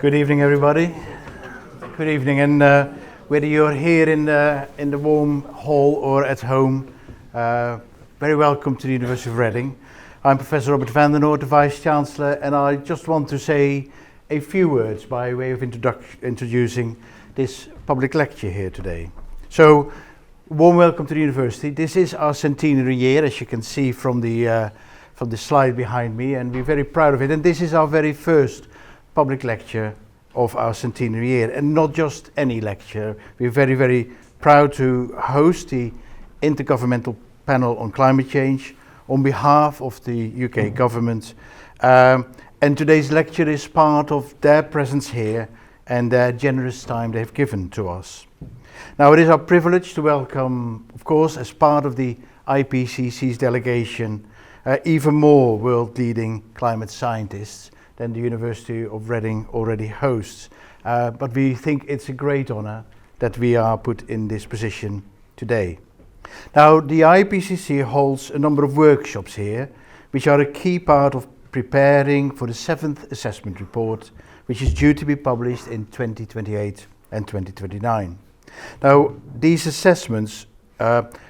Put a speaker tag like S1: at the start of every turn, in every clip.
S1: Good evening, everybody. Good evening, and whether you're here in the warm hall or at home, very welcome to the University of Reading. I'm Professor Robert van der Noort, the Vice Chancellor, and I just want to say a few words by way of introducing this public lecture here today. So, warm welcome to the University. This is our centenary year, as you can see from the slide behind me, and we're very proud of it. And this is our very first public lecture of our centenary year, and not just any lecture. We're very, very proud to host the Intergovernmental Panel on Climate Change on behalf of the UK government. And today's lecture is part of their presence here and their generous time they've given to us. Now, it is our privilege to welcome, of course, as part of the IPCC's delegation, even more world-leading climate scientists than the University of Reading already hosts. But we think it's a great honor that we are put in this position today. Now, the IPCC holds a number of workshops here, which are a key part of preparing for the 7th assessment report, which is due to be published in 2028 and 2029. Now, these assessments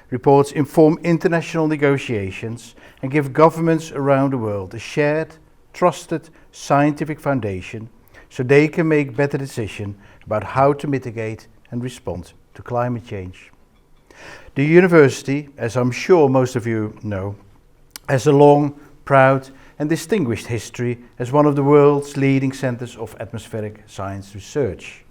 S1: reports inform international negotiations and give governments around the world a shared, trusted scientific foundation so they can make better decisions about how to mitigate and respond to climate change. The university, as I'm sure most of you know, has a long, proud and distinguished history as one of the world's leading centers of atmospheric science research.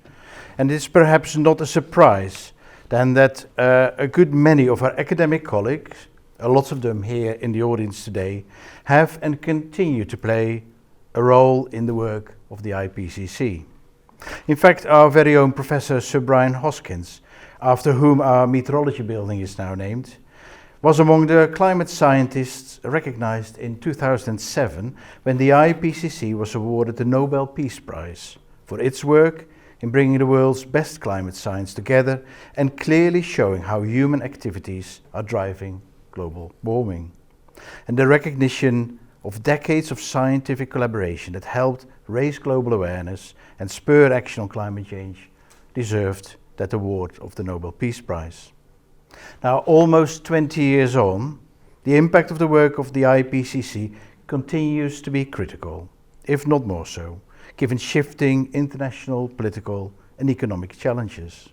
S1: And it's perhaps not a surprise then that a good many of our academic colleagues, lots of them here in the audience today, have and continue to play a role in the work of the IPCC. In fact, our very own Professor Sir Brian Hoskins, after whom our meteorology building is now named, was among the climate scientists recognized in 2007 when the IPCC was awarded the Nobel Peace Prize for its work in bringing the world's best climate science together and clearly showing how human activities are driving global warming. And the recognition of decades of scientific collaboration that helped raise global awareness and spur action on climate change deserved that award of the Nobel Peace Prize. Now, almost 20 years on, the impact of the work of the IPCC continues to be critical, if not more so, given shifting international, political and economic challenges.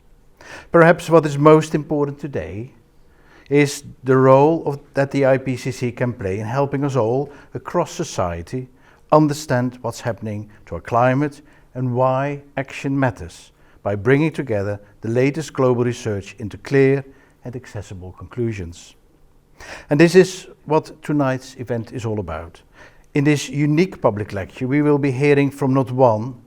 S1: Perhaps what is most important today is the role that the IPCC can play in helping us all across society understand what's happening to our climate and why action matters by bringing together the latest global research into clear and accessible conclusions. And this is what tonight's event is all about. In this unique public lecture, we will be hearing from not one,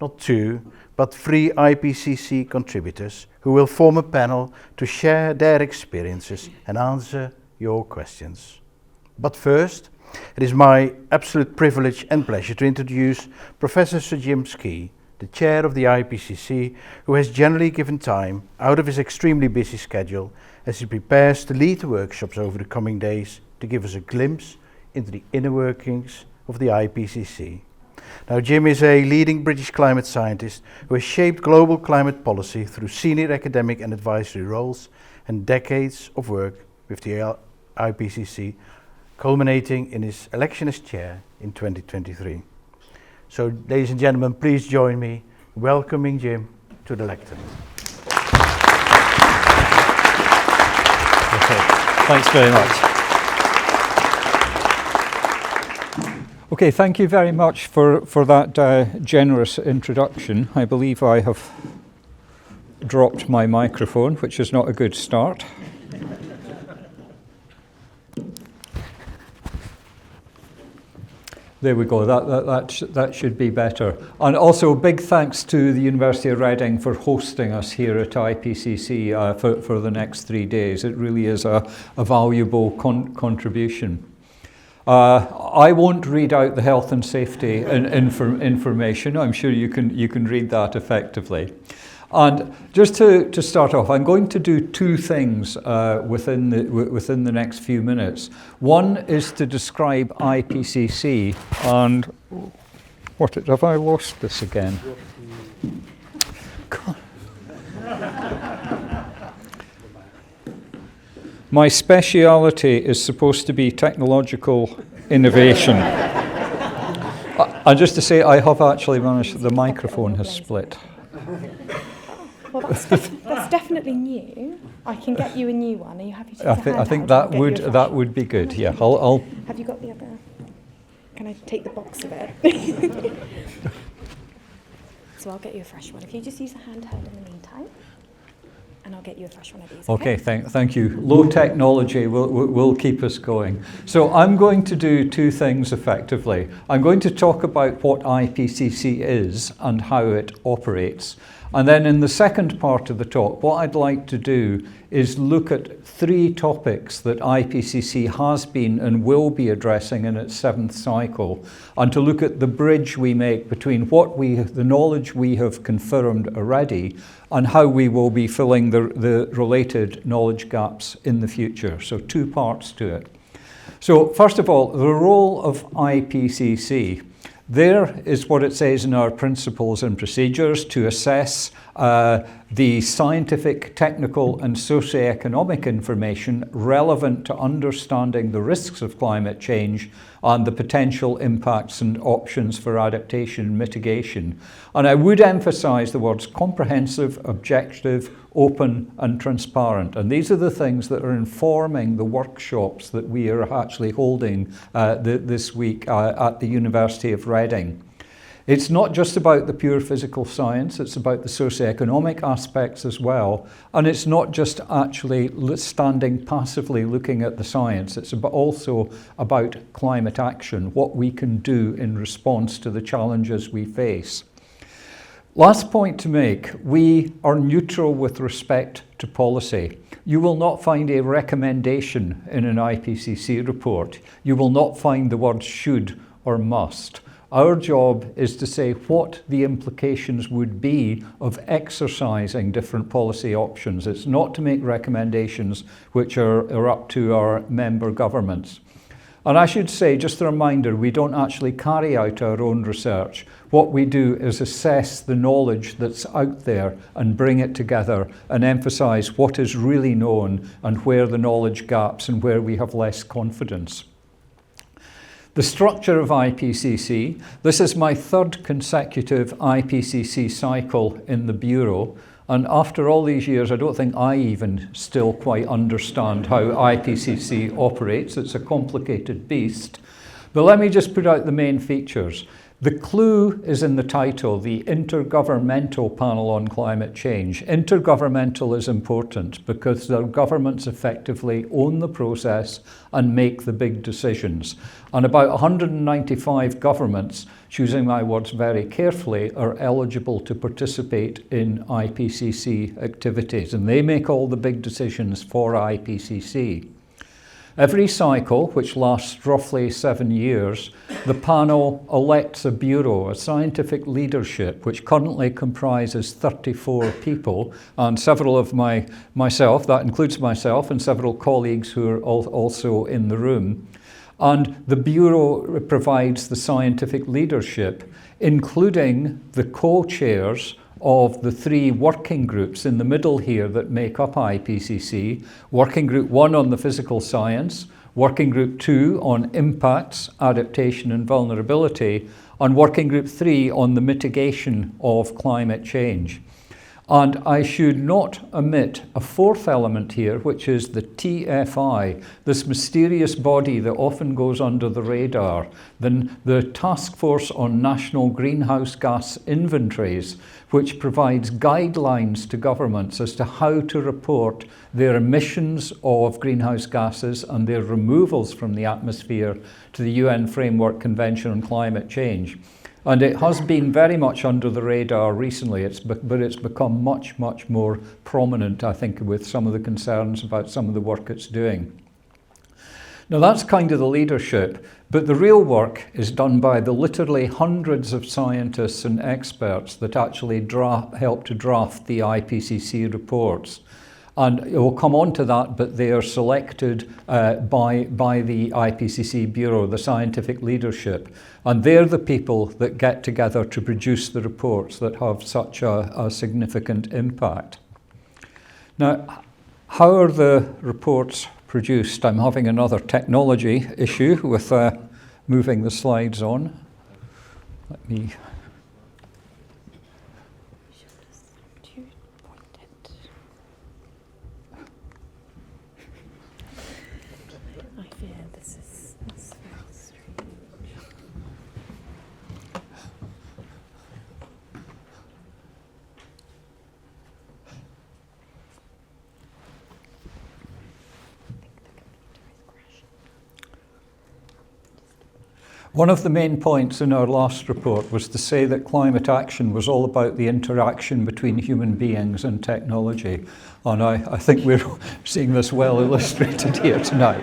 S1: not two, but 3 IPCC contributors who will form a panel to share their experiences and answer your questions. But first, it is my absolute privilege and pleasure to introduce Professor Sir Jim Skea, the chair of the IPCC, who has generally given time out of his extremely busy schedule as he prepares to lead the workshops over the coming days to give us a glimpse into the inner workings of the IPCC. Now, Jim is a leading British climate scientist who has shaped global climate policy through senior academic and advisory roles and decades of work with the IPCC, culminating in his election as chair in 2023. So, ladies and gentlemen, please join me in welcoming Jim to the lectern.
S2: Okay. Thanks very much. Okay, thank you very much for that generous introduction. I believe I have dropped my microphone, which is not a good start. There we go, that should be better. And also big thanks to the University of Reading for hosting us here at IPCC for the next 3 days. It really is a valuable contribution. I won't read out the health and safety information. I'm sure you can read that effectively. And just to start off, I'm going to do 2 things within the next few minutes. One is to describe IPCC, and Have I lost this again? God. My speciality is supposed to be technological innovation. And just to say, I have actually managed, the microphone has split.
S3: Well, that's definitely new. I can get you a new one. Are you happy to use
S2: I think that would be good. Yeah, I'll.
S3: Have you got the other? Can I take the box of it? So I'll get you a fresh one. If you just use a handheld in the meantime, and I'll get you a fresh one of these.
S2: Okay, thank you. Low technology will keep us going. So I'm going to do two things effectively. I'm going to talk about what IPCC is and how it operates. And then in the second part of the talk, what I'd like to do is look at three topics that IPCC has been and will be addressing in its 7th cycle, and to look at the bridge we make between the knowledge we have confirmed already and how we will be filling the related knowledge gaps in the future. So 2 parts to it. So first of all, the role of IPCC. There is what it says in our principles and procedures to assess the scientific, technical and socioeconomic information relevant to understanding the risks of climate change and the potential impacts and options for adaptation and mitigation. And I would emphasize the words comprehensive, objective, open and transparent. And these are the things that are informing the workshops that we are actually holding this week at the University of Reading. It's not just about the pure physical science, it's about the socioeconomic aspects as well. And it's not just actually standing passively looking at the science, it's also about climate action, what we can do in response to the challenges we face. Last point to make, we are neutral with respect to policy. You will not find a recommendation in an IPCC report. You will not find the words should or must. Our job is to say what the implications would be of exercising different policy options. It's not to make recommendations which are up to our member governments. And I should say, just a reminder, we don't actually carry out our own research. What we do is assess the knowledge that's out there and bring it together and emphasize what is really known and where the knowledge gaps and where we have less confidence. The structure of IPCC. This is my 3rd consecutive IPCC cycle in the Bureau. And after all these years, I don't think I even still quite understand how IPCC operates. It's a complicated beast. But let me just put out the main features. The clue is in the title, the Intergovernmental Panel on Climate Change. Intergovernmental is important because the governments effectively own the process and make the big decisions. And about 195 governments, choosing my words very carefully, are eligible to participate in IPCC activities. And they make all the big decisions for IPCC. Every cycle, which lasts roughly 7 years, the panel elects a bureau, a scientific leadership, which currently comprises 34 people, and several of myself, that includes myself and several colleagues who are also in the room. And the bureau provides the scientific leadership, including the co-chairs of the 3 working groups in the middle here that make up IPCC. Working Group 1 on the physical science, Working Group 2 on impacts, adaptation and vulnerability, and Working Group 3 on the mitigation of climate change. And I should not omit a 4th element here, which is the TFI, this mysterious body that often goes under the radar, the Task Force on National Greenhouse Gas Inventories, which provides guidelines to governments as to how to report their emissions of greenhouse gases and their removals from the atmosphere to the UN Framework Convention on Climate Change. And it has been very much under the radar recently, but it's become much, much more prominent, I think, with some of the concerns about some of the work it's doing. Now that's kind of the leadership, but the real work is done by the literally hundreds of scientists and experts that actually help to draft the IPCC reports. And we'll come on to that, but they are selected by the IPCC Bureau, the scientific leadership. And they're the people that get together to produce the reports that have such a significant impact. Now, how are the reports produced? I'm having another technology issue with moving the slides on. Let me... One of the main points in our last report was to say that climate action was all about the interaction between human beings and technology. And I think we're seeing this well illustrated here tonight.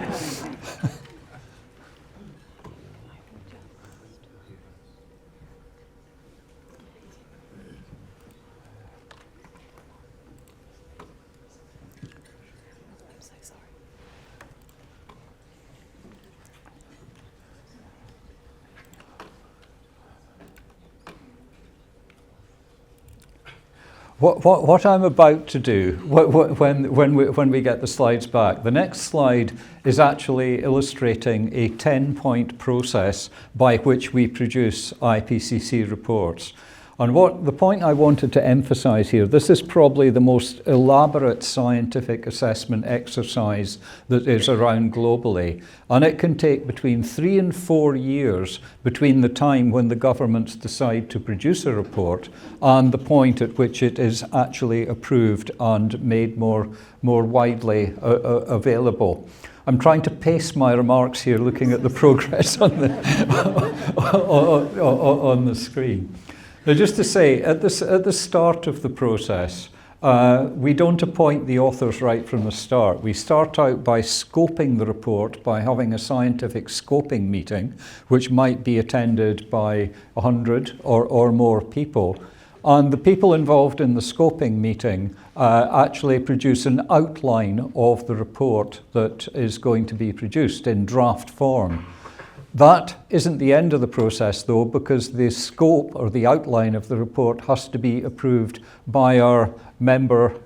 S2: What I'm about to do, when we get the slides back, the next slide is actually illustrating a 10-point process by which we produce IPCC reports. And the point I wanted to emphasize here, this is probably the most elaborate scientific assessment exercise that is around globally. And it can take between 3 and 4 years between the time when the governments decide to produce a report and the point at which it is actually approved and made more widely available. I'm trying to pace my remarks here, looking at the progress on the screen. Now, just to say, at the start of the process, we don't appoint the authors right from the start. We start out by scoping the report, by having a scientific scoping meeting, which might be attended by 100 or more people. And the people involved in the scoping meeting actually produce an outline of the report that is going to be produced in draft form. That isn't the end of the process, though, because the scope or the outline of the report has to be approved by our member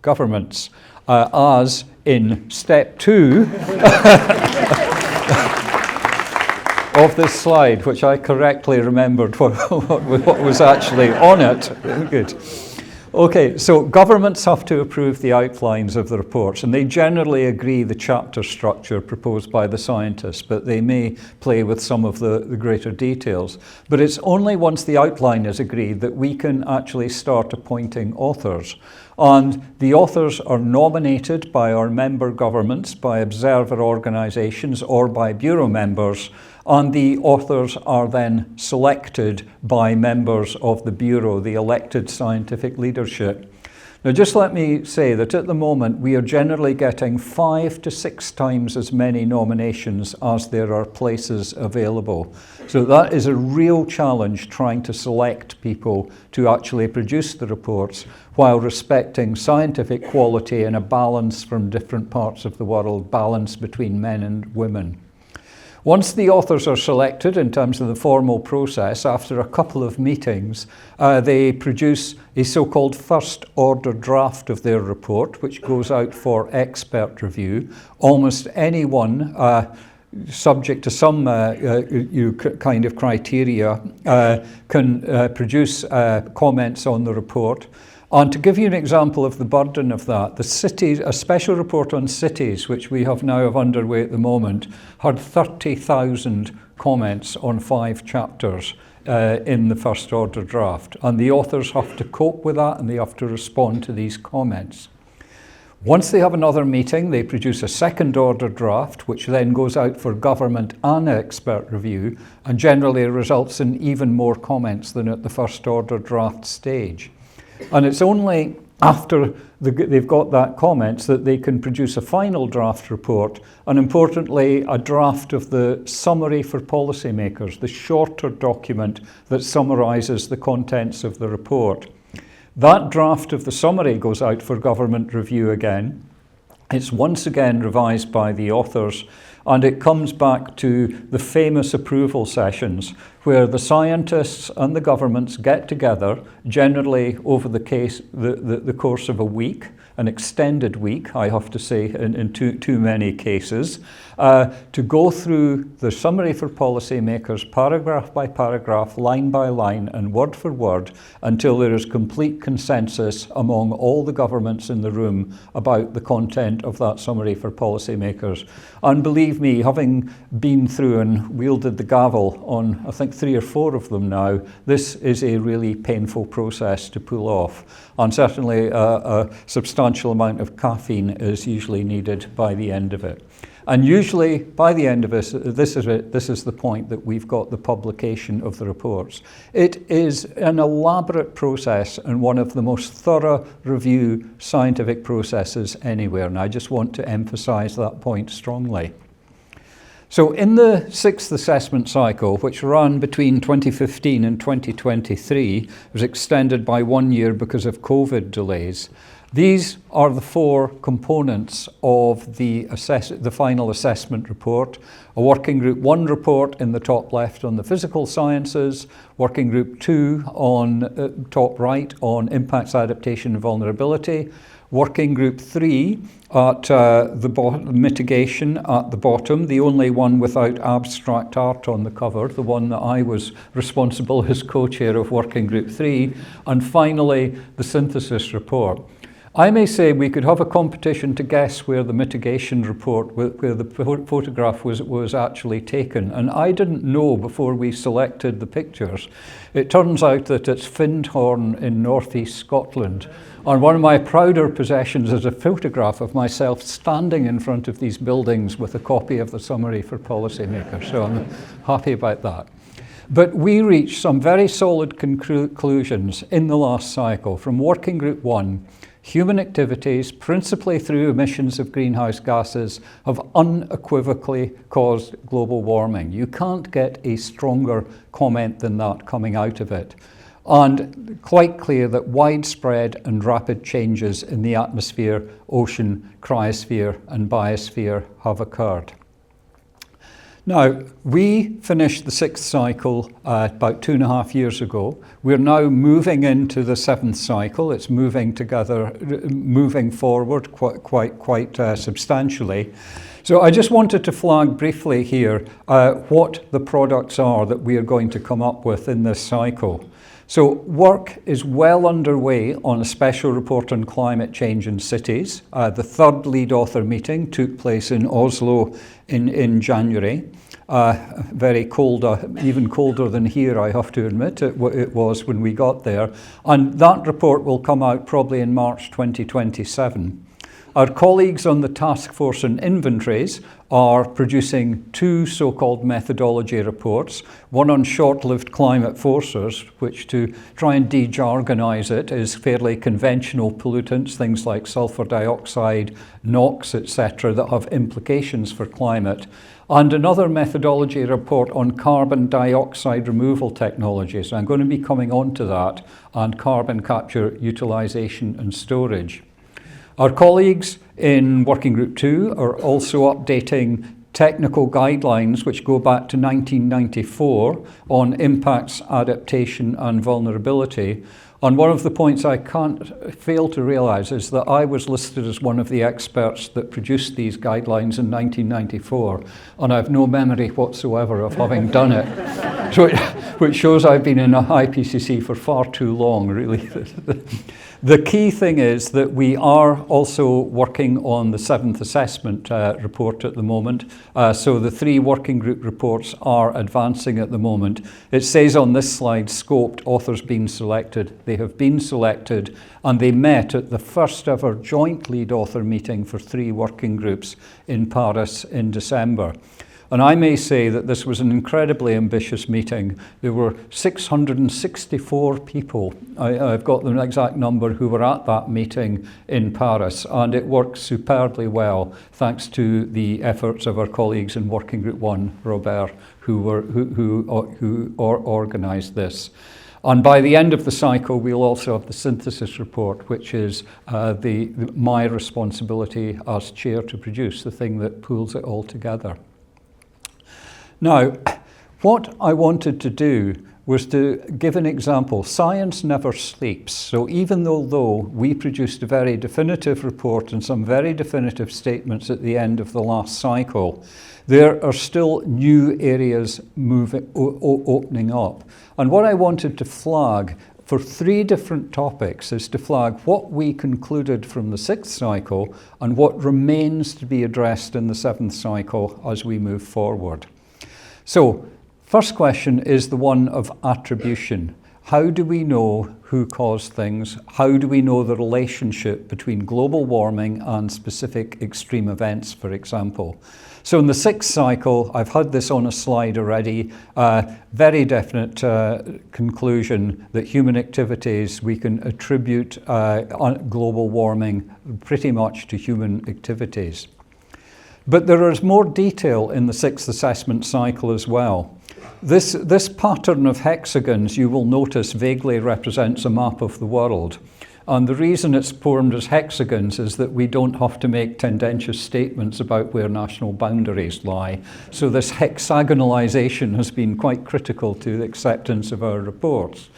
S2: governments, as in step 2 of this slide, which I correctly remembered what was actually on it. Good. Okay, so governments have to approve the outlines of the reports, and they generally agree the chapter structure proposed by the scientists, but they may play with some of the greater details. But it's only once the outline is agreed that we can actually start appointing authors. And the authors are nominated by our member governments, by observer organisations, or by Bureau members, and the authors are then selected by members of the Bureau, the elected scientific leadership. Now, just let me say that at the moment we are generally getting 5 to 6 times as many nominations as there are places available. So that is a real challenge, trying to select people to actually produce the reports while respecting scientific quality and a balance from different parts of the world, balance between men and women. Once the authors are selected in terms of the formal process, after a couple of meetings, they produce a so-called first order draft of their report, which goes out for expert review. Almost anyone, subject to some kind of criteria, can produce comments on the report. And to give you an example of the burden of that, the cities, a special report on cities, which we have underway at the moment, had 30,000 comments on 5 chapters in the first order draft. And the authors have to cope with that, and they have to respond to these comments. Once they have another meeting, they produce a second order draft, which then goes out for government and expert review, and generally results in even more comments than at the first order draft stage. And it's only after they've got that comments that they can produce a final draft report, and importantly, a draft of the summary for policymakers, the shorter document that summarises the contents of the report. That draft of the summary goes out for government review again. It's once again revised by the authors, and it comes back to the famous approval sessions where the scientists and the governments get together, generally over the course of a week, an extended week, I have to say, in too many cases, to go through the summary for policymakers, paragraph by paragraph, line by line, and word for word, until there is complete consensus among all the governments in the room about the content of that summary for policymakers. And believe me, having been through and wielded the gavel on, I think, 3 or 4 of them now, this is a really painful process to pull off. And certainly a substantial amount of caffeine is usually needed by the end of it. And usually by the end of this is the point that we've got the publication of the reports. It is an elaborate process and one of the most thorough review scientific processes anywhere. And I just want to emphasize that point strongly. So in the 6th assessment cycle, which ran between 2015 and 2023, was extended by 1 year because of COVID delays. These are the 4 components of the final assessment report. A Working Group 1 report in the top left on the physical sciences, Working Group 2 on top right on impacts, adaptation and vulnerability, Working Group 3 at the mitigation at the bottom, the only one without abstract art on the cover, the one that I was responsible as co-chair of Working Group 3, and finally the synthesis report. I may say we could have a competition to guess where the mitigation report, where the photograph was actually taken, and I didn't know before we selected the pictures. It turns out that it's Findhorn in northeast Scotland. And one of my prouder possessions is a photograph of myself standing in front of these buildings with a copy of the summary for policymakers. So I'm happy about that. But we reached some very solid conclusions in the last cycle from Working Group 1. Human activities, principally through emissions of greenhouse gases, have unequivocally caused global warming. You can't get a stronger comment than that coming out of it. And quite clear that widespread and rapid changes in the atmosphere, ocean, cryosphere and biosphere have occurred. Now, we finished the 6th cycle about 2.5 years ago. We're now moving into the 7th cycle. It's moving forward quite substantially. So I just wanted to flag briefly here what the products are that we are going to come up with in this cycle. So work is well underway on a special report on climate change in cities. The 3rd lead author meeting took place in Oslo in January. Very cold, even colder than here, I have to admit, it was when we got there. And that report will come out probably in March 2027. Our colleagues on the Task Force on Inventories are producing 2 so-called methodology reports, one on short-lived climate forces, which, to try and de-jargonize it, is fairly conventional pollutants, things like sulfur dioxide, NOx, etc., that have implications for climate, and another methodology report on carbon dioxide removal technologies. I'm going to be coming on to that, and carbon capture, utilization and storage. Our colleagues in Working Group 2 are also updating technical guidelines which go back to 1994 on impacts, adaptation and vulnerability. And one of the points I can't fail to realise is that I was listed as one of the experts that produced these guidelines in 1994, and I have no memory whatsoever of having done it, so which shows I've been in a IPCC for far too long, really. The key thing is that we are also working on the 7th assessment report at the moment. So the 3 working group reports are advancing at the moment. It says on this slide, scoped, authors being selected. They have been selected, and they met at the first ever joint lead author meeting for 3 working groups in Paris in December. And I may say that this was an incredibly ambitious meeting. There were 664 people, I've got the exact number, who were at that meeting in Paris, and it worked superbly well thanks to the efforts of our colleagues in Working Group 1, Robert, who organised this. And by the end of the cycle, we'll also have the synthesis report, which is my responsibility as chair to produce, the thing that pulls it all together. Now, what I wanted to do was to give an example. Science never sleeps. So even though we produced a very definitive report and some very definitive statements at the end of the last cycle, there are still new areas opening up. And what I wanted to flag for 3 different topics is to flag what we concluded from the 6th cycle and what remains to be addressed in the 7th cycle as we move forward. So, first question is the one of attribution. How do we know who caused things? How do we know the relationship between global warming and specific extreme events, for example? So in the 6th cycle, I've had this on a slide already, very definite conclusion that human activities, we can attribute global warming pretty much to human activities. But there is more detail in the 6th assessment cycle as well. This pattern of hexagons, you will notice, vaguely represents a map of the world. And the reason it's formed as hexagons is that we don't have to make tendentious statements about where national boundaries lie. So this hexagonalization has been quite critical to the acceptance of our reports.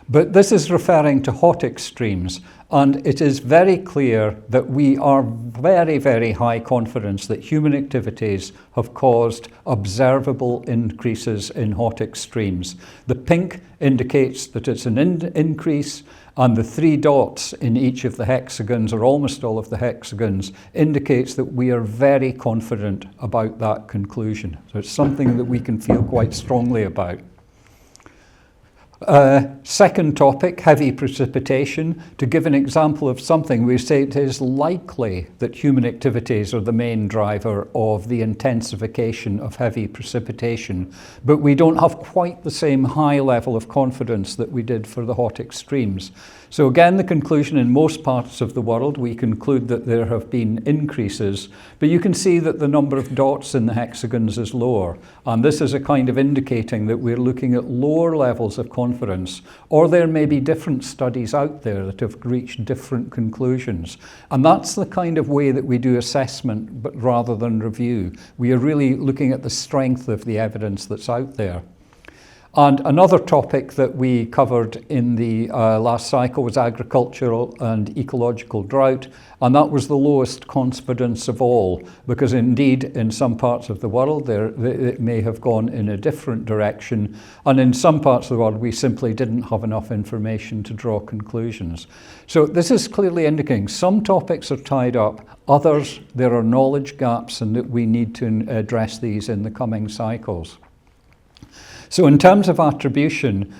S2: But this is referring to hot extremes, and it is very clear that we are very, very high confidence that human activities have caused observable increases in hot extremes. The pink indicates that it's an increase, and the 3 dots in each of the hexagons, or almost all of the hexagons, indicates that we are very confident about that conclusion. So it's something that we can feel quite strongly about. Second topic, heavy precipitation. To give an example of something, we say it is likely that human activities are the main driver of the intensification of heavy precipitation, but we don't have quite the same high level of confidence that we did for the hot extremes. So again, the conclusion in most parts of the world, we conclude that there have been increases, but you can see that the number of dots in the hexagons is lower. And this is a kind of indicating that we're looking at lower levels of confidence, or there may be different studies out there that have reached different conclusions. And that's the kind of way that we do assessment, but rather than review. We are really looking at the strength of the evidence that's out there. And another topic that we covered in the last cycle was agricultural and ecological drought, and that was the lowest confidence of all, because indeed in some parts of the world it may have gone in a different direction, and in some parts of the world we simply didn't have enough information to draw conclusions. So this is clearly indicating some topics are tied up, others there are knowledge gaps, and that we need to address these in the coming cycles. So in terms of attribution,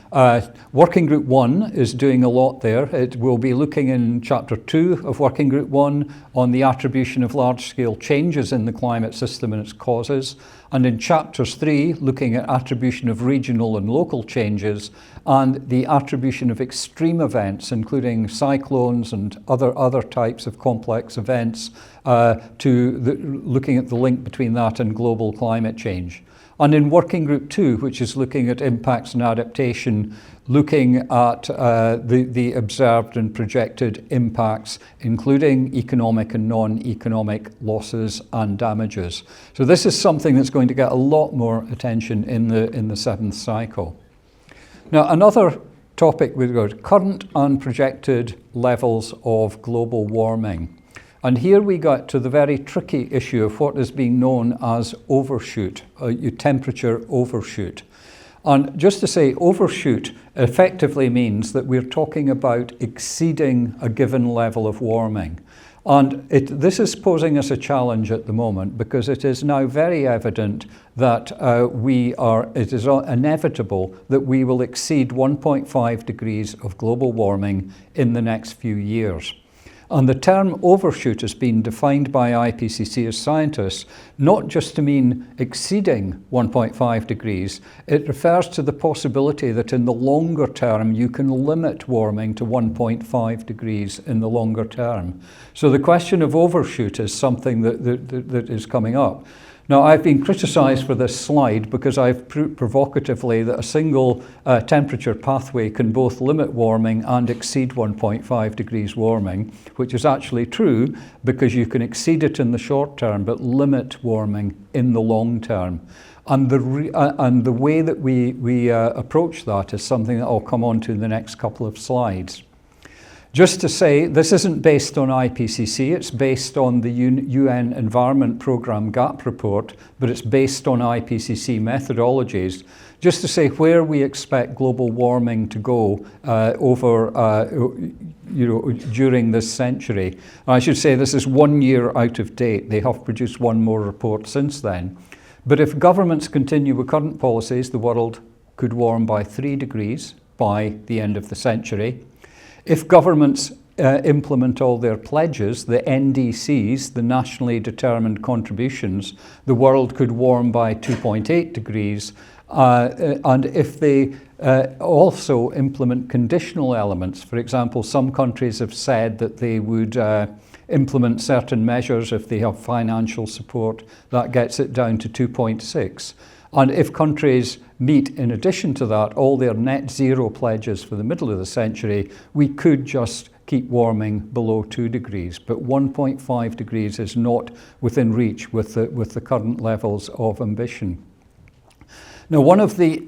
S2: Working Group 1 is doing a lot there. It will be looking in Chapter 2 of Working Group 1 on the attribution of large-scale changes in the climate system and its causes, and in Chapters 3 looking at attribution of regional and local changes, and the attribution of extreme events, including cyclones and other types of complex events, looking at the link between that and global climate change. And in Working Group 2, which is looking at impacts and adaptation, looking at the observed and projected impacts, including economic and non-economic losses and damages. So this is something that's going to get a lot more attention in the 7th cycle. Now, another topic with regard to current and projected levels of global warming. And here we got to the very tricky issue of what is being known as overshoot, temperature overshoot. And just to say, overshoot effectively means that we're talking about exceeding a given level of warming. And this is posing us a challenge at the moment, because it is now very evident that it is inevitable that we will exceed 1.5 degrees of global warming in the next few years. And the term overshoot has been defined by IPCC as scientists not just to mean exceeding 1.5 degrees, it refers to the possibility that in the longer term you can limit warming to 1.5 degrees in the longer term. So the question of overshoot is something that is coming up. Now, I've been criticised for this slide because I've proved provocatively that a single temperature pathway can both limit warming and exceed 1.5 degrees warming, which is actually true because you can exceed it in the short term but limit warming in the long term. And the way that we approach that is something that I'll come on to in the next couple of slides. Just to say, this isn't based on IPCC, it's based on the UN Environment Programme GAP report, but it's based on IPCC methodologies. Just to say where we expect global warming to go during this century. And I should say this is 1 year out of date. They have produced one more report since then. But if governments continue with current policies, the world could warm by 3 degrees by the end of the century. If governments implement all their pledges, the NDCs, the nationally determined contributions, the world could warm by 2.8 degrees. And if they also implement conditional elements, for example, some countries have said that they would implement certain measures if they have financial support, that gets it down to 2.6. And if countries meet, in addition to that, all their net zero pledges for the middle of the century, we could just keep warming below 2 degrees. But 1.5 degrees is not within reach with the current levels of ambition. Now, one of the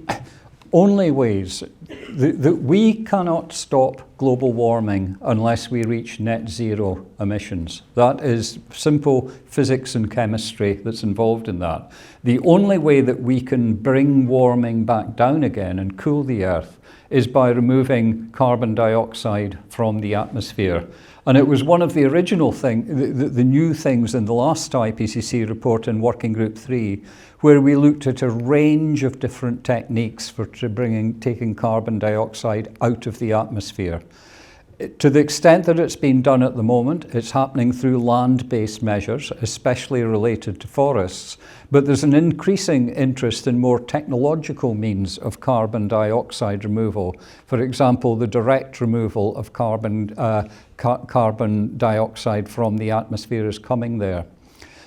S2: only ways that we cannot stop global warming unless we reach net zero emissions. That is simple physics and chemistry that's involved in that. The only way that we can bring warming back down again and cool the Earth is by removing carbon dioxide from the atmosphere. And it was one of the original the new things in the last IPCC report in Working Group 3, where we looked at a range of different techniques for taking carbon dioxide out of the atmosphere. To the extent that it's been done at the moment, it's happening through land-based measures, especially related to forests. But there's an increasing interest in more technological means of carbon dioxide removal. For example, the direct removal of carbon dioxide from the atmosphere is coming there.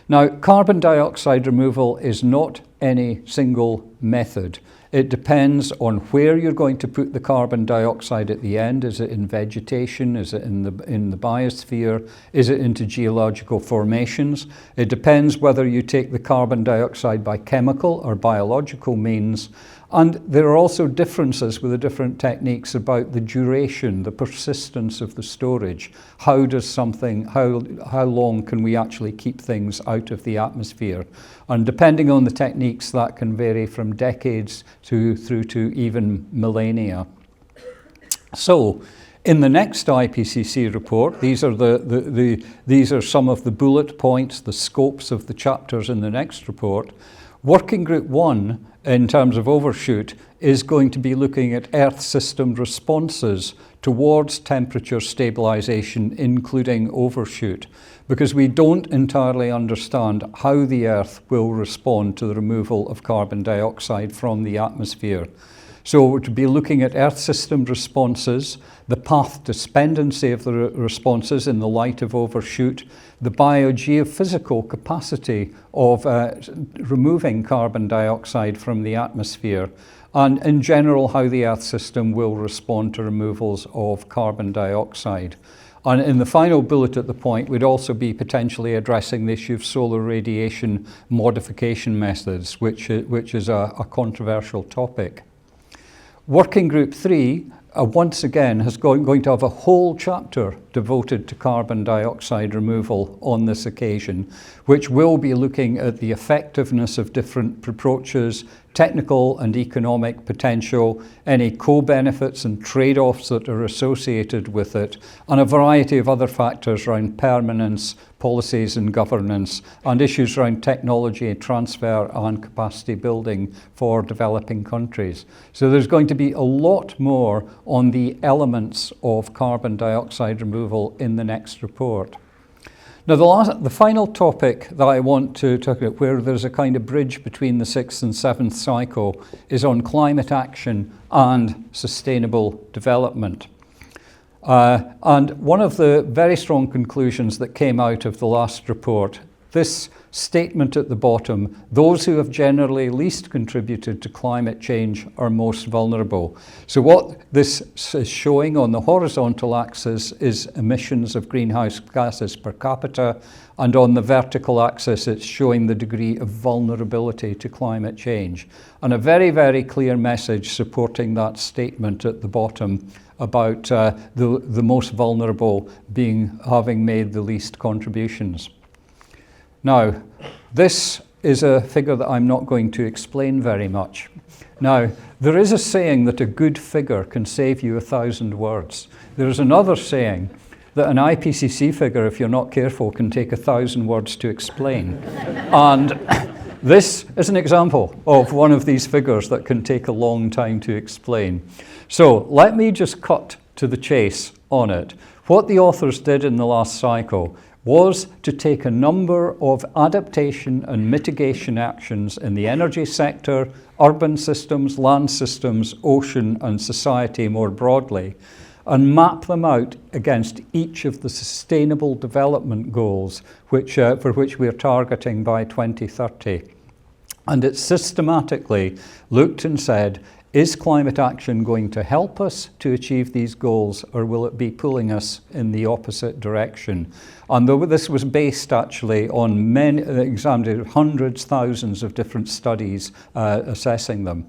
S2: Now, carbon dioxide removal is not any single method. It depends on where you're going to put the carbon dioxide at the end. Is it in vegetation? Is it in the biosphere? Is it into geological formations? It depends whether you take the carbon dioxide by chemical or biological means. And there are also differences with the different techniques about the duration, the persistence of the storage. How long can we actually keep things out of the atmosphere? And depending on the techniques, that can vary from decades through to even millennia. So, in the next IPCC report, these are some of the bullet points, the scopes of the chapters in the next report. Working Group 1, in terms of overshoot, is going to be looking at Earth system responses towards temperature stabilisation, including overshoot, because we don't entirely understand how the Earth will respond to the removal of carbon dioxide from the atmosphere. So we're to be looking at Earth system responses, the path despendency of the responses in the light of overshoot, the biogeophysical capacity of removing carbon dioxide from the atmosphere, and in general how the Earth system will respond to removals of carbon dioxide. And in the final bullet at the point, we'd also be potentially addressing the issue of solar radiation modification methods, which is a controversial topic. Working Group 3, once again, is going to have a whole chapter devoted to carbon dioxide removal on this occasion, which will be looking at the effectiveness of different approaches, technical and economic potential, any co-benefits and trade-offs that are associated with it, and a variety of other factors around permanence, policies and governance, and issues around technology transfer and capacity building for developing countries. So there's going to be a lot more on the elements of carbon dioxide removal in the next report. Now, the final topic that I want to talk about, where there's a kind of bridge between the 6th and 7th cycle, is on climate action and sustainable development. And one of the very strong conclusions that came out of the last report, this statement at the bottom, those who have generally least contributed to climate change are most vulnerable. So what this is showing on the horizontal axis is emissions of greenhouse gases per capita, and on the vertical axis it's showing the degree of vulnerability to climate change. And a very, very clear message supporting that statement at the bottom about the most vulnerable having made the least contributions. Now, this is a figure that I'm not going to explain very much. Now, there is a saying that a good figure can save you 1,000 words. There is another saying that an IPCC figure, if you're not careful, can take 1,000 words to explain. And this is an example of one of these figures that can take a long time to explain. So let me just cut to the chase on it. What the authors did in the last cycle was to take a number of adaptation and mitigation actions in the energy sector, urban systems, land systems, ocean and society more broadly, and map them out against each of the sustainable development goals for which we are targeting by 2030. And it systematically looked and said, is climate action going to help us to achieve these goals, or will it be pulling us in the opposite direction? And this was based actually on examined hundreds, thousands of different studies assessing them.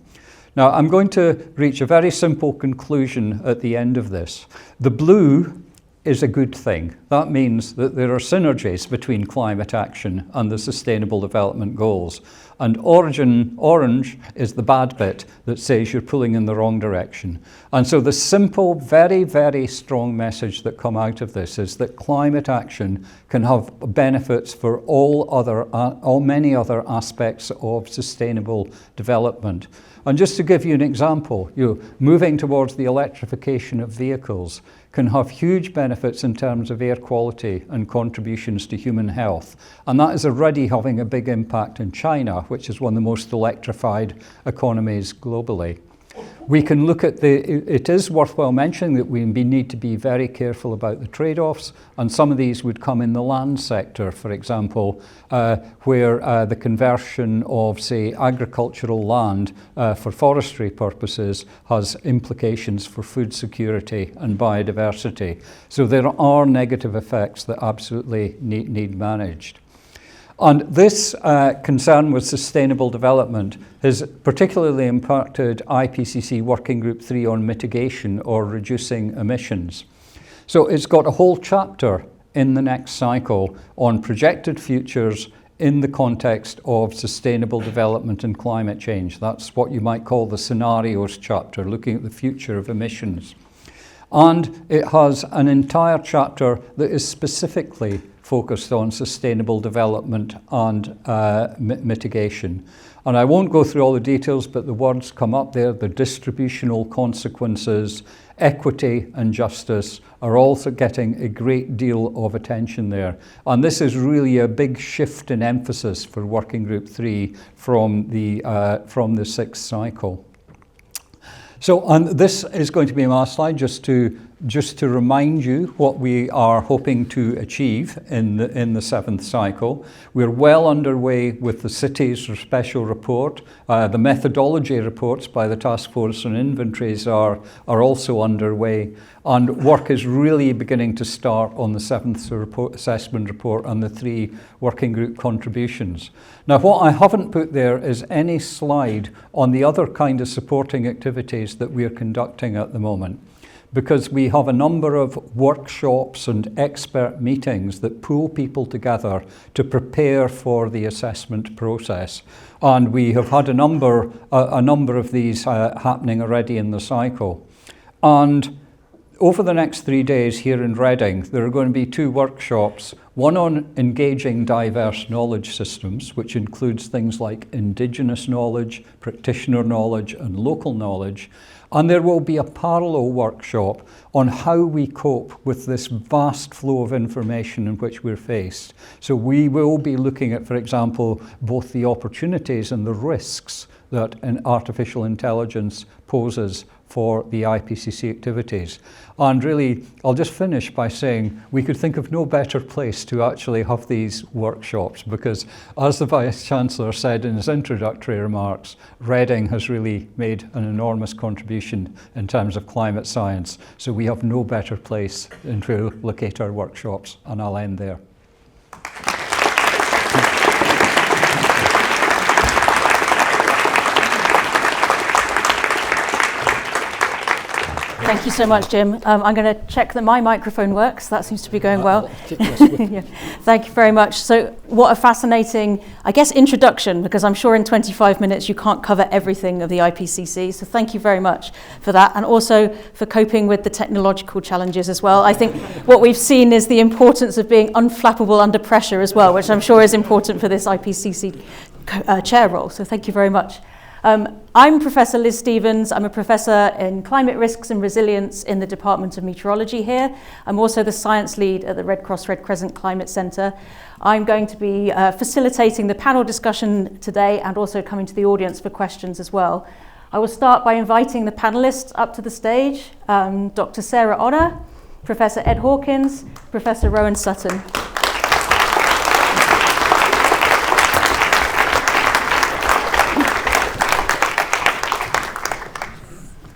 S2: Now, I'm going to reach a very simple conclusion at the end of this. The blue is a good thing. That means that there are synergies between climate action and the Sustainable Development Goals. And orange is the bad bit that says you're pulling in the wrong direction. And so the simple, very, very strong message that come out of this is that climate action can have benefits for many other aspects of sustainable development. And just to give you an example, moving towards the electrification of vehicles can have huge benefits in terms of air quality and contributions to human health. And that is already having a big impact in China, which is one of the most electrified economies globally. We can look at it is worthwhile mentioning that we need to be very careful about the trade-offs, and some of these would come in the land sector, for example, where the conversion of, say, agricultural land for forestry purposes has implications for food security and biodiversity. So there are negative effects that absolutely need managed. And this concern with sustainable development has particularly impacted IPCC Working Group 3 on mitigation or reducing emissions. So it's got a whole chapter in the next cycle on projected futures in the context of sustainable development and climate change. That's what you might call the scenarios chapter, looking at the future of emissions. And it has an entire chapter that is specifically focused on sustainable development and mitigation. And I won't go through all the details, but the words come up there. The distributional consequences, equity and justice are also getting a great deal of attention there. And this is really a big shift in emphasis for Working Group 3 from the sixth cycle. So, and this is going to be my last slide, just to remind you what we are hoping to achieve in the seventh cycle. We're well underway with the cities special report. The methodology reports by the Task Force on Inventories are also underway, and work is really beginning to start on the seventh assessment report and the 3 working group contributions. Now, what I haven't put there is any slide on the other kind of supporting activities that we are conducting at the moment, because we have a number of workshops and expert meetings that pull people together to prepare for the assessment process. And we have had a number of these happening already in the cycle. And over the next 3 days here in Reading, there are going to be 2 workshops, one on engaging diverse knowledge systems, which includes things like Indigenous knowledge, practitioner knowledge, and local knowledge. And there will be a parallel workshop on how we cope with this vast flow of information in which we're faced. So we will be looking at, for example, both the opportunities and the risks that an artificial intelligence poses for the IPCC activities. And really, I'll just finish by saying we could think of no better place to actually have these workshops, because as the Vice-Chancellor said in his introductory remarks, Reading has really made an enormous contribution in terms of climate science. So we have no better place to locate our workshops, and I'll end there.
S4: Thank you so much, Jim. I'm going to check that my microphone works. That seems to be going well. Yeah. Thank you very much. So what a fascinating, I guess, introduction, because I'm sure in 25 minutes you can't cover everything of the IPCC. So thank you very much for that, and also for coping with the technological challenges as well. I think what we've seen is the importance of being unflappable under pressure as well, which I'm sure is important for this IPCC chair role. So thank you very much. I'm Professor Liz Stevens. I'm a professor in climate risks and resilience in the Department of Meteorology here. I'm also the science lead at the Red Cross Red Crescent Climate Centre. I'm going to be facilitating the panel discussion today and also coming to the audience for questions as well. I will start by inviting the panellists up to the stage. Dr. Sarah Honour, Professor Ed Hawkins, Professor Rowan Sutton.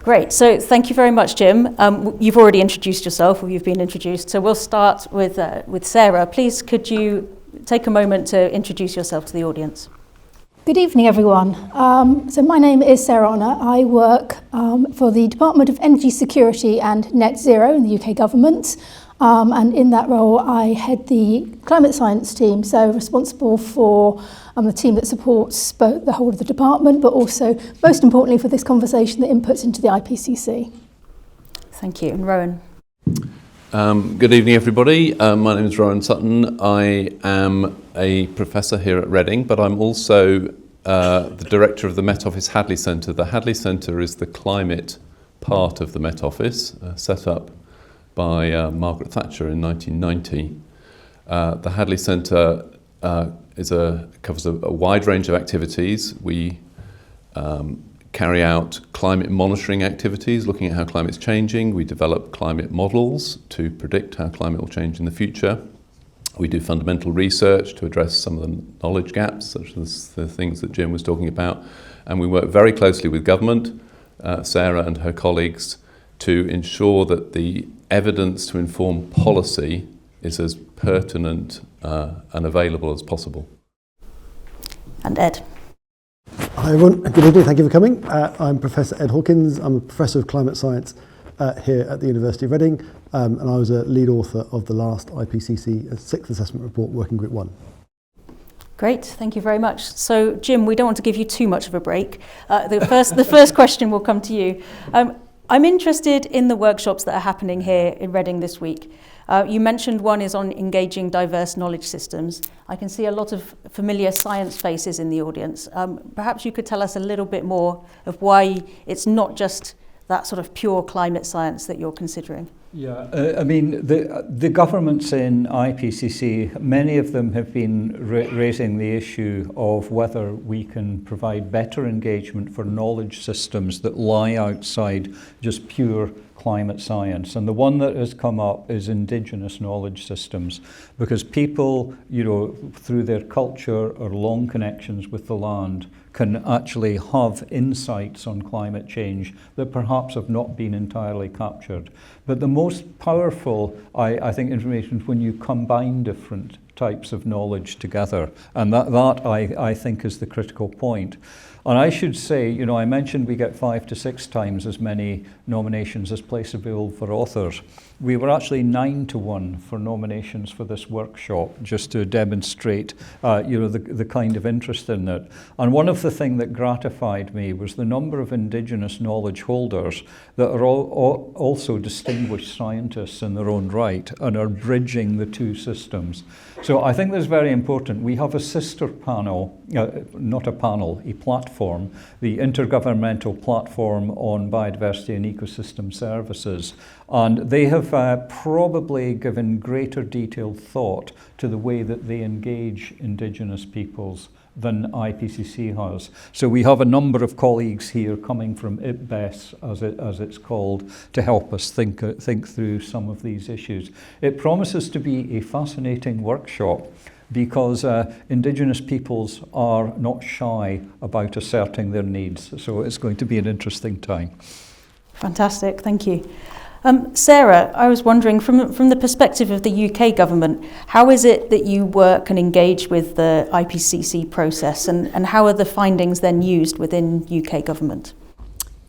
S4: Great, so thank you very much, Jim. You've already introduced yourself, or you've been introduced, so we'll start with Sarah. Please, could you take a moment to introduce yourself to the audience?
S5: Good evening, everyone. So my name is Sarah Honour. I work for the Department of Energy Security and Net Zero in the UK government. And in that role, I head the climate science team, so responsible for the team that supports both the whole of the department, but also, most importantly for this conversation, the inputs into the IPCC.
S4: Thank you. And Rowan?
S6: Good evening, everybody. My name is Rowan Sutton. I am a professor here at Reading, but I'm also the director of the Met Office Hadley Centre. The Hadley Centre is the climate part of the Met Office, set up by Margaret Thatcher in 1990. The Hadley Centre covers a wide range of activities. We carry out climate monitoring activities, looking at how climate's changing. We develop climate models to predict how climate will change in the future. We do fundamental research to address some of the knowledge gaps, such as the things that Jim was talking about. And we work very closely with government, Sarah and her colleagues, to ensure that the evidence to inform policy is as pertinent and available as possible.
S4: And Ed.
S7: Hi everyone, good evening, thank you for coming. I'm Professor Ed Hawkins. I'm a Professor of Climate Science here at the University of Reading, and I was a lead author of the last IPCC 6th Assessment Report, Working Group 1.
S4: Great, thank you very much. So Jim, we don't want to give you too much of a break. The first question will come to you. I'm interested in the workshops that are happening here in Reading this week. You mentioned one is on engaging diverse knowledge systems. I can see a lot of familiar science faces in the audience. Perhaps you could tell us a little bit more of why it's not just that sort of pure climate science that you're considering.
S2: Yeah, I mean, the governments in IPCC, many of them have been raising the issue of whether we can provide better engagement for knowledge systems that lie outside just pure climate science. And the one that has come up is indigenous knowledge systems, because people, through their culture or long connections with the land, can actually have insights on climate change that perhaps have not been entirely captured. But the most powerful, I think, information is when you combine different types of knowledge together. And that I think is the critical point. And I should say, I mentioned we get 5 to 6 times as many nominations as place available for authors. We were actually 9 to 1 for nominations for this workshop, just to demonstrate, the kind of interest in it. And one of the things that gratified me was the number of Indigenous knowledge holders that are also distinguished scientists in their own right and are bridging the two systems. So I think that's very important. We have a sister panel, not a panel, a platform, the Intergovernmental Platform on Biodiversity and Ecosystem Services. And they have probably given greater detailed thought to the way that they engage Indigenous peoples than IPCC has. So we have a number of colleagues here coming from IPBES, as it's called, to help us think through some of these issues. It promises to be a fascinating workshop because Indigenous peoples are not shy about asserting their needs. So it's going to be an interesting time.
S4: Fantastic, thank you. Sarah, I was wondering, from the perspective of the UK government, how is it that you work and engage with the IPCC process, and how are the findings then used within UK government?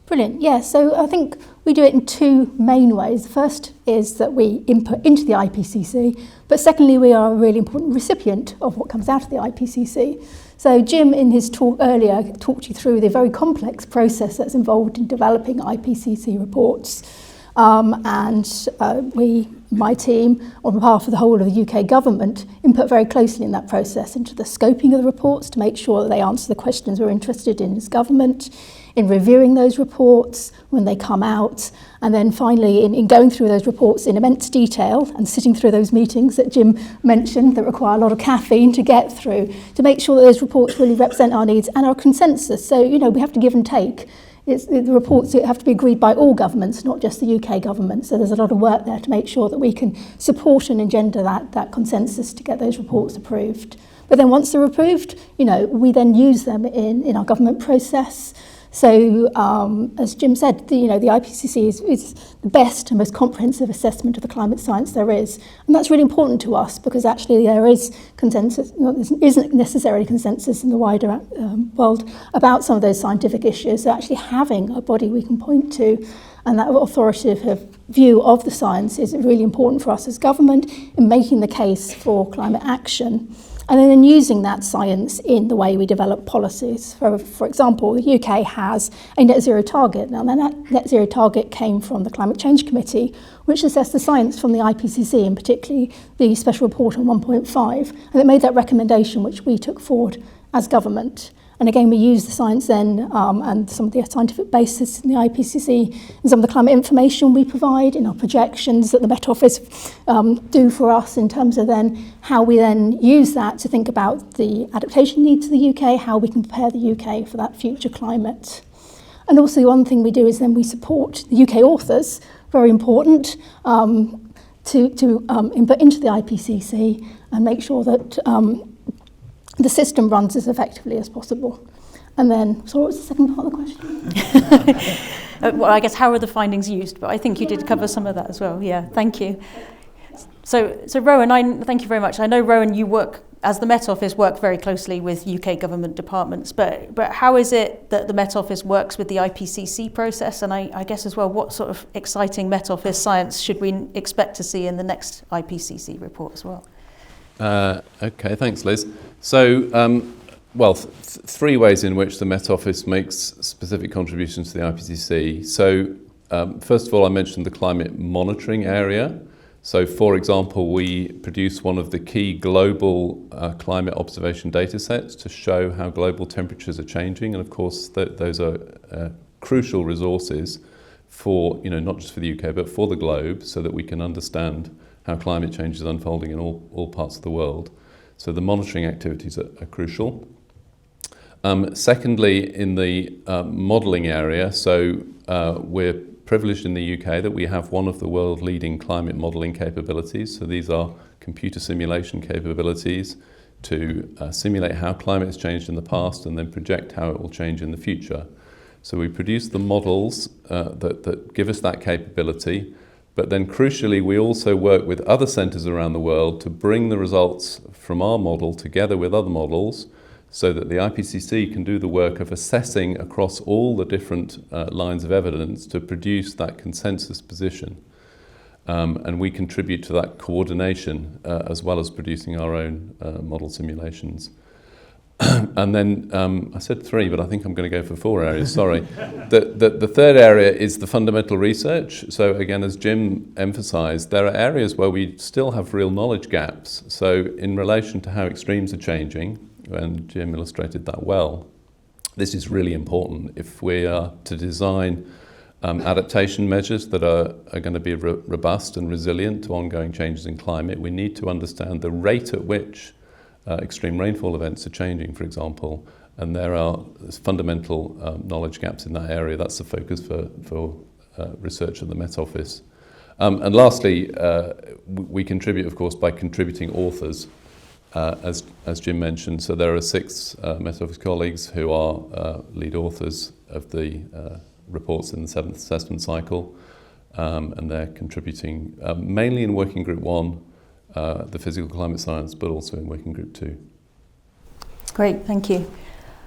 S5: Brilliant. Yeah, so I think we do it in two main ways. The first is that we input into the IPCC, but secondly, we are a really important recipient of what comes out of the IPCC. So Jim, in his talk earlier, talked you through the very complex process that's involved in developing IPCC reports. My team, on behalf of the whole of the UK government, input very closely in that process into the scoping of the reports to make sure that they answer the questions we're interested in as government, in reviewing those reports when they come out, and then finally in going through those reports in immense detail and sitting through those meetings that Jim mentioned that require a lot of caffeine to get through, to make sure that those reports really represent our needs and our consensus. So, we have to give and take. The reports have to be agreed by all governments, not just the UK government. So there's a lot of work there to make sure that we can support and engender that consensus to get those reports approved. But then once they're approved, we then use them in our government process. So as Jim said, the IPCC is the best and most comprehensive assessment of the climate science there is. And that's really important to us because actually there is consensus, there isn't necessarily consensus in the wider world about some of those scientific issues. So actually having a body we can point to and that authoritative view of the science is really important for us as government in making the case for climate action. And then using that science in the way we develop policies. For example, the UK has a net zero target. Now, that net zero target came from the Climate Change Committee, which assessed the science from the IPCC, and particularly the special report on 1.5. And it made that recommendation, which we took forward as government. And again, we use the science then and some of the scientific basis in the IPCC and some of the climate information we provide in our projections that the Met Office do for us in terms of then how we then use that to think about the adaptation needs of the UK, how we can prepare the UK for that future climate. And also one thing we do is then we support the UK authors, very important, to input into the IPCC and make sure that the system runs as effectively as possible. And then, so what was the second part of the question?
S4: Well, I guess how are the findings used? But I think you did cover some of that as well. Yeah, thank you. So Rowan, thank you very much. I know, Rowan, you work, as the Met Office, work very closely with UK government departments, but how is it that the Met Office works with the IPCC process? And I guess as well, what sort of exciting Met Office science should we expect to see in the next IPCC report as well?
S6: Okay, thanks, Liz. So, three ways in which the Met Office makes specific contributions to the IPCC. So, first of all, I mentioned the climate monitoring area. So, for example, we produce one of the key global climate observation data sets to show how global temperatures are changing. And of course, those are crucial resources for, not just for the UK, but for the globe, so that we can understand how climate change is unfolding in all parts of the world. So the monitoring activities are crucial. Secondly, in the modelling area, so we're privileged in the UK that we have one of the world leading climate modelling capabilities. So these are computer simulation capabilities to simulate how climate has changed in the past and then project how it will change in the future. So we produce the models that give us that capability. But then crucially, we also work with other centres around the world to bring the results from our model together with other models so that the IPCC can do the work of assessing across all the different lines of evidence to produce that consensus position. And we contribute to that coordination as well as producing our own model simulations. And then I said three, but I think I'm going to go for four areas, sorry. The third area is the fundamental research. So again, as Jim emphasised, there are areas where we still have real knowledge gaps. So in relation to how extremes are changing, and Jim illustrated that well, this is really important. If we are to design adaptation measures that are going to be robust and resilient to ongoing changes in climate, we need to understand the rate at which extreme rainfall events are changing, for example, and there are fundamental knowledge gaps in that area. That's the focus for research at the Met Office. And lastly, we contribute, of course, by contributing authors, as Jim mentioned. So there are 6 Met Office colleagues who are lead authors of the reports in the 7th assessment cycle, and they're contributing mainly in Working Group 1, the physical climate science, but also in Working Group 2.
S4: Great, thank you.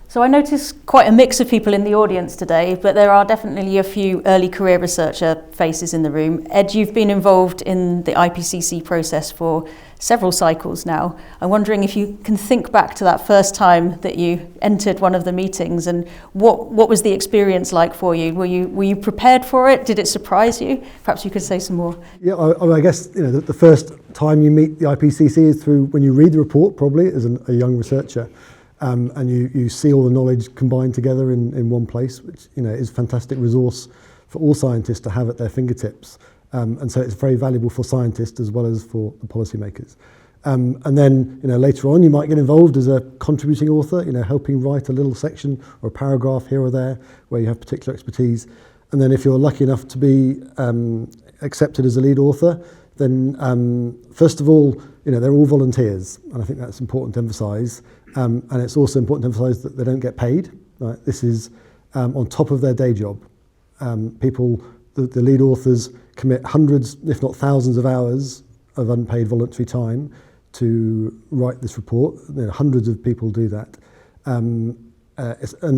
S4: So I noticed quite a mix of people in the audience today, but there are definitely a few early career researcher faces in the room. Ed, you've been involved in the IPCC process for several cycles now. I'm wondering if you can think back to that first time that you entered one of the meetings, and what was the experience like for you? Were you prepared for it? Did it surprise you? Perhaps you could say some more.
S7: Yeah, I guess the first time you meet the IPCC is through when you read the report, probably as a young researcher. And you see all the knowledge combined together in one place, which is a fantastic resource for all scientists to have at their fingertips. And so it's very valuable for scientists as well as for the policymakers. And then later on you might get involved as a contributing author, helping write a little section or a paragraph here or there where you have particular expertise. And then if you're lucky enough to be accepted as a lead author, then first of all, they're all volunteers, and I think that's important to emphasise. And it's also important to emphasise that they don't get paid. Right? This is on top of their day job. The lead authors commit hundreds, if not thousands of hours of unpaid voluntary time to write this report. Hundreds of people do that. And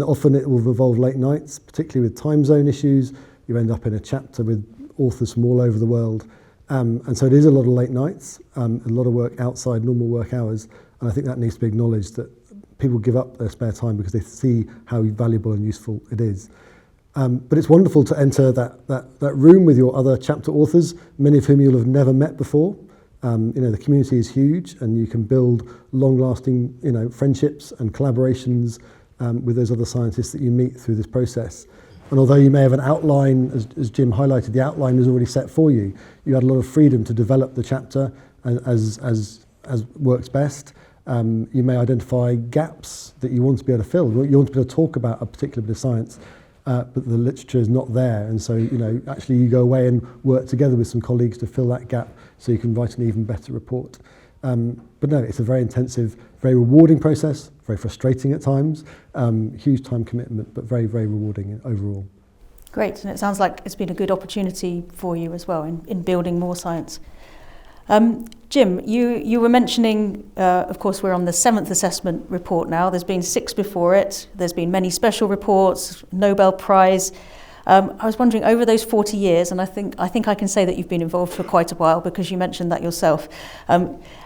S7: often it will involve late nights, particularly with time zone issues. You end up in a chapter with authors from all over the world. And so it is a lot of late nights, a lot of work outside normal work hours. And I think that needs to be acknowledged, that people give up their spare time because they see how valuable and useful it is. But it's wonderful to enter that room with your other chapter authors, many of whom you'll have never met before. The community is huge, and you can build long-lasting, friendships and collaborations with those other scientists that you meet through this process. And although you may have an outline, as Jim highlighted, the outline is already set for you. You had a lot of freedom to develop the chapter as works best. You may identify gaps that you want to be able to fill. You want to be able to talk about a particular bit of science, but the literature is not there. And so, actually you go away and work together with some colleagues to fill that gap so you can write an even better report. But no, it's a very intensive, very rewarding process, very frustrating at times, huge time commitment, but very, very rewarding overall.
S4: Great, and it sounds like it's been a good opportunity for you as well in building more science. Jim, you were mentioning, of course, we're on the 7th assessment report now. There's been 6 before it. There's been many special reports, Nobel Prize. I was wondering, over those 40 years, and I think I can say that you've been involved for quite a while because you mentioned that yourself.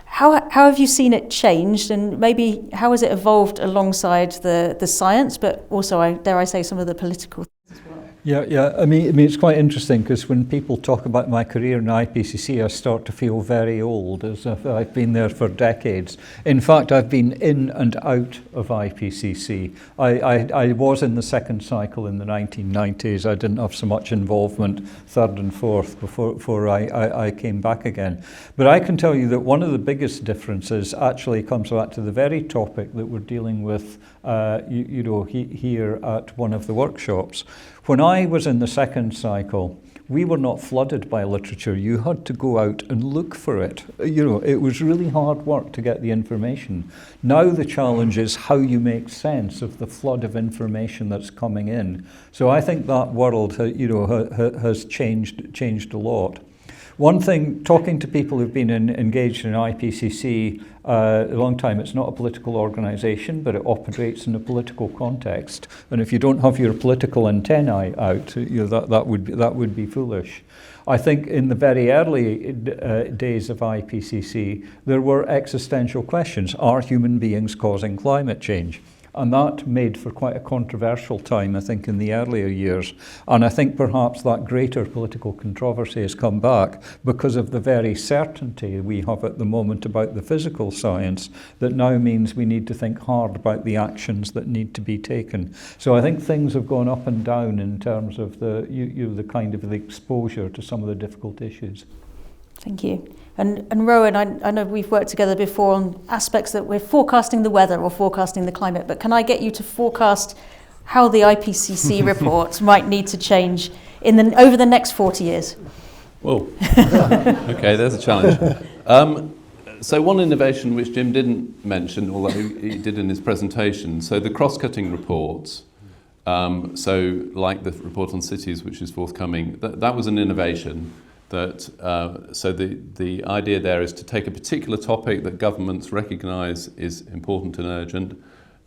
S4: How have you seen it changed, and maybe how has it evolved alongside the science, but also, dare I say, some of the political things as well?
S2: Yeah. I mean, it's quite interesting because when people talk about my career in IPCC, I start to feel very old, as if I've been there for decades. In fact, I've been in and out of IPCC. I was in the second cycle in the 1990s. I didn't have so much involvement, third and fourth, before I came back again. But I can tell you that one of the biggest differences actually comes back to the very topic that we're dealing with here at one of the workshops. When I was in the second cycle, we were not flooded by literature. You had to go out and look for it. It was really hard work to get the information. Now the challenge is how you make sense of the flood of information that's coming in. So I think that world, has changed a lot. One thing, talking to people who've been engaged in IPCC a long time, it's not a political organisation, but it operates in a political context. And if you don't have your political antennae out, that would be foolish. I think in the very early days of IPCC, there were existential questions. Are human beings causing climate change? And that made for quite a controversial time, I think, in the earlier years. And I think perhaps that greater political controversy has come back because of the very certainty we have at the moment about the physical science that now means we need to think hard about the actions that need to be taken. So I think things have gone up and down in terms of the kind of the exposure to some of the difficult issues.
S4: Thank you. And Rowan, I know we've worked together before on aspects that we're forecasting the weather or forecasting the climate, but can I get you to forecast how the IPCC report might need to change over the next 40 years?
S6: Whoa. Okay, there's a challenge. So one innovation which Jim didn't mention, although he did in his presentation, so the cross-cutting reports, so like the report on cities which is forthcoming, that was an innovation. So the idea there is to take a particular topic that governments recognise is important and urgent,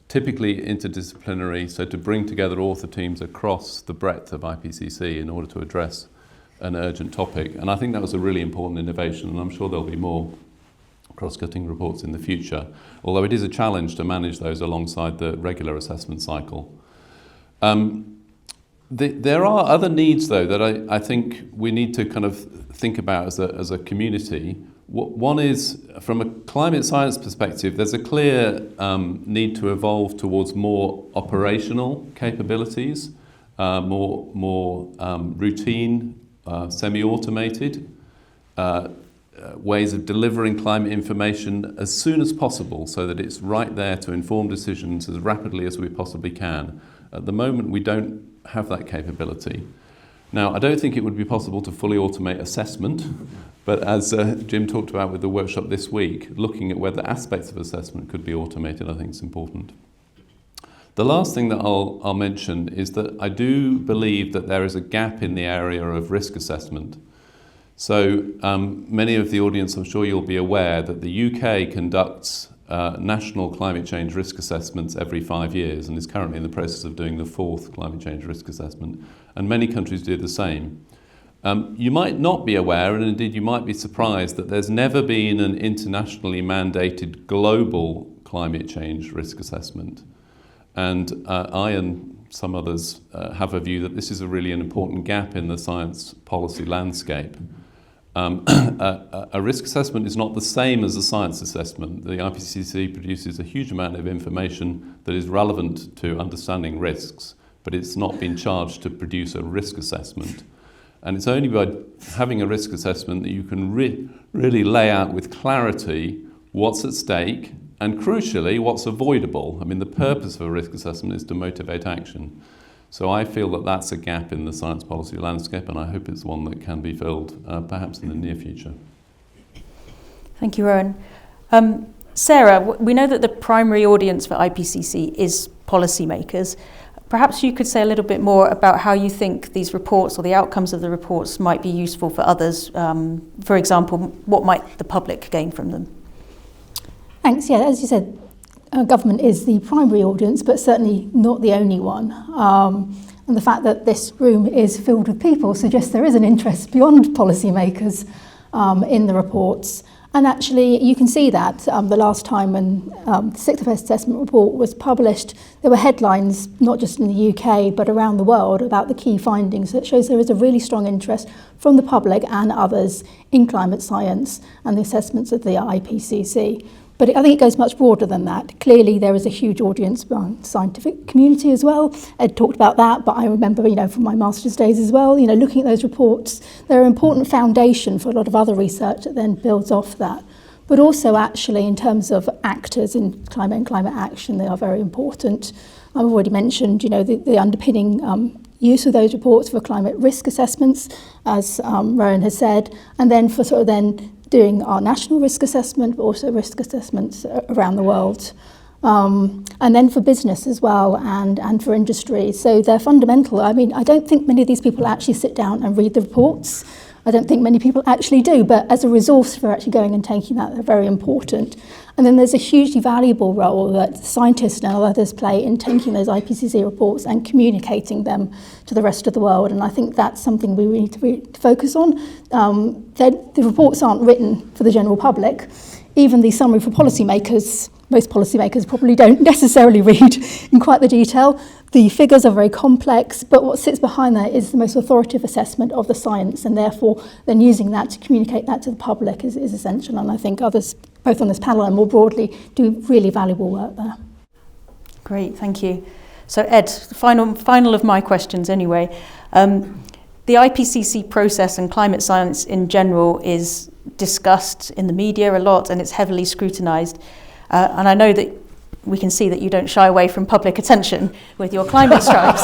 S6: typically interdisciplinary, so to bring together author teams across the breadth of IPCC in order to address an urgent topic. And I think that was a really important innovation, and I'm sure there'll be more cross-cutting reports in the future, although it is a challenge to manage those alongside the regular assessment cycle. There are other needs, though, that I think we need to kind of think about as a community. One is, from a climate science perspective, there's a clear need to evolve towards more operational capabilities, more routine, semi-automated ways of delivering climate information as soon as possible so that it's right there to inform decisions as rapidly as we possibly can. At the moment, we don't have that capability. Now, I don't think it would be possible to fully automate assessment, but as Jim talked about with the workshop this week, looking at whether aspects of assessment could be automated, I think is important. The last thing that I'll mention is that I do believe that there is a gap in the area of risk assessment. So many of the audience, I'm sure you'll be aware, that the UK conducts national climate change risk assessments every 5 years and is currently in the process of doing the 4th climate change risk assessment, and many countries do the same. You might not be aware, and indeed you might be surprised, that there's never been an internationally mandated global climate change risk assessment. And I and some others have a view that this is really an important gap in the science policy landscape. A risk assessment is not the same as a science assessment. The IPCC produces a huge amount of information that is relevant to understanding risks, but it's not been charged to produce a risk assessment. And it's only by having a risk assessment that you can really lay out with clarity what's at stake and, crucially, what's avoidable. I mean, the purpose of a risk assessment is to motivate action. So I feel that that's a gap in the science policy landscape, and I hope it's one that can be filled perhaps in the near future.
S4: Thank you, Rowan. Sarah, we know that the primary audience for IPCC is policymakers. Perhaps you could say a little bit more about how you think these reports or the outcomes of the reports might be useful for others. For example, what might the public gain from them?
S5: Thanks. Yeah, as you said, government is the primary audience, but certainly not the only one. And the fact that this room is filled with people suggests there is an interest beyond policymakers in the reports. And actually, you can see that the last time when the Sixth Assessment Report was published, there were headlines, not just in the UK, but around the world, about the key findings. That shows there is a really strong interest from the public and others in climate science and the assessments of the IPCC. But I think it goes much broader than that. Clearly, there is a huge audience behind the scientific community as well. Ed talked about that, but I remember, from my master's days as well, looking at those reports, they're an important foundation for a lot of other research that then builds off that. But also, actually, in terms of actors in climate and climate action, they are very important. I've already mentioned, the underpinning use of those reports for climate risk assessments, as Rowan has said, and then for sort of then doing our national risk assessment, but also risk assessments around the world. And then for business as well, and for industry. So they're fundamental. I mean, I don't think many of these people actually sit down and read the reports. I don't think many people actually do, but as a resource for actually going and taking that, they're very important. And then there's a hugely valuable role that scientists and others play in taking those IPCC reports and communicating them to the rest of the world. And I think that's something we need to focus on. The reports aren't written for the general public. Even the summary for policymakers, most policymakers probably don't necessarily read in quite the detail. The figures are very complex, but what sits behind that is the most authoritative assessment of the science, and therefore then using that to communicate that to the public is essential. And I think others, both on this panel and more broadly, do really valuable work there.
S4: Great, thank you. So Ed, final of my questions anyway. The IPCC process and climate science in general is discussed in the media a lot, and it's heavily scrutinised. And I know that we can see that you don't shy away from public attention with your climate stripes.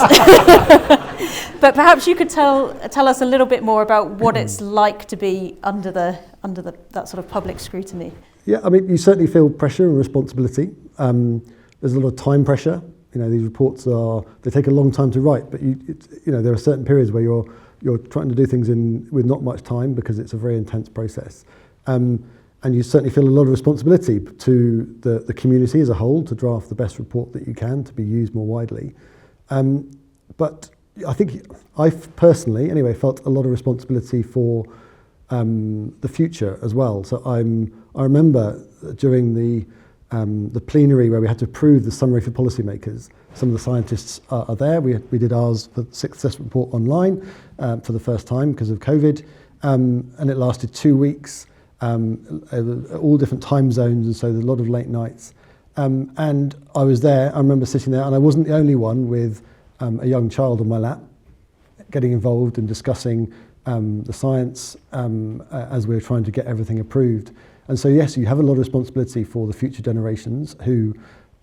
S4: But perhaps you could tell us a little bit more about what it's like to be under that sort of public scrutiny.
S7: Yeah, I mean, you certainly feel pressure and responsibility. There's a lot of time pressure. You know, these reports they take a long time to write, but there are certain periods where you're trying to do things with not much time because it's a very intense process. And you certainly feel a lot of responsibility to the community as a whole to draft the best report that you can to be used more widely. But I think I've personally, anyway, felt a lot of responsibility for the future as well. So I remember during the plenary where we had to approve the summary for policymakers. Some of the scientists are there. We did ours for the sixth assessment report online for the first time because of COVID, and it lasted 2 weeks. All different time zones, and so there's a lot of late nights. And I was there, I remember sitting there, and I wasn't the only one with a young child on my lap, getting involved and discussing the science as we were trying to get everything approved. And so yes, you have a lot of responsibility for the future generations who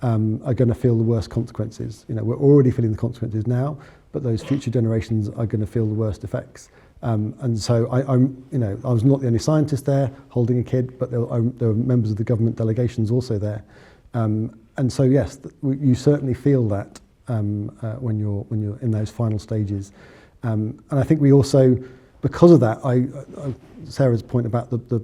S7: are going to feel the worst consequences. You know, we're already feeling the consequences now, but those future generations are going to feel the worst effects. And so I was not the only scientist there holding a kid, but there were members of the government delegations also there. And so yes, you certainly feel that when you're in those final stages. And I think we also, because of that, Sarah's point about the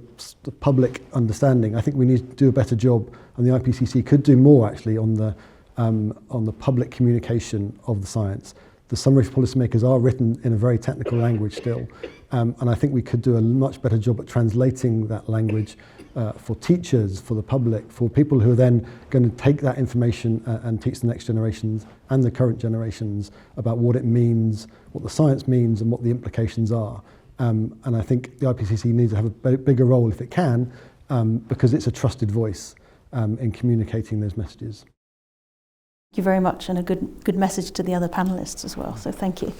S7: public understanding, I think we need to do a better job, and the IPCC could do more actually on the public communication of the science. The summary for policymakers are written in a very technical language still, and I think we could do a much better job at translating that language for teachers, for the public, for people who are then going to take that information and teach the next generations and the current generations about what it means, what the science means, and what the implications are. And I think the IPCC needs to have a bigger role if it can, because it's a trusted voice in communicating those messages.
S4: Thank you very much, and a good message to the other panellists as well, so thank you.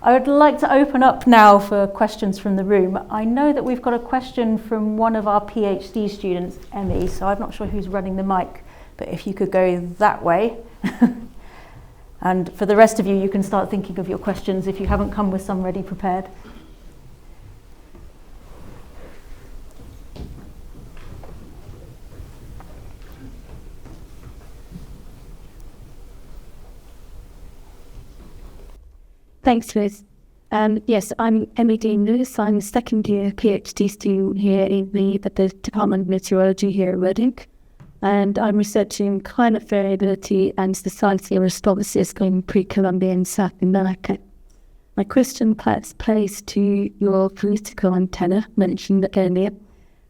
S4: I would like to open up now for questions from the room. I know that we've got a question from one of our PhD students, Emmy, so I'm not sure who's running the mic, but if you could go that way. And for the rest of you, you can start thinking of your questions if you haven't come with some ready prepared.
S8: Thanks, Liz. Yes, I'm Emmy Dean Lewis. I'm a second year PhD student here at the Department of Meteorology here at Reading. And I'm researching climate variability and societal responses in pre-Columbian South America. My question plays to your political antenna mentioned earlier,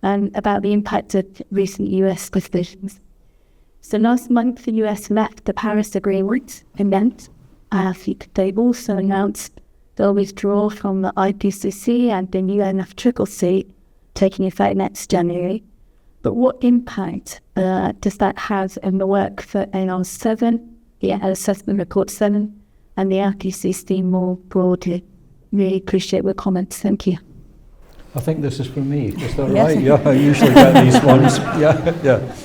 S8: and about the impact of recent US decisions. So last month, the US left the Paris Agreement, and they've also announced they'll withdraw from the IPCC and the UNFCCC, taking effect next January. But what impact does that have on the work for NR7, the Assessment Report 7, and the IPCC more broadly? Really appreciate your comments. Thank you.
S2: I think this is for me. Is that
S4: Yes.
S2: right? Yeah, I usually get these ones. Yeah.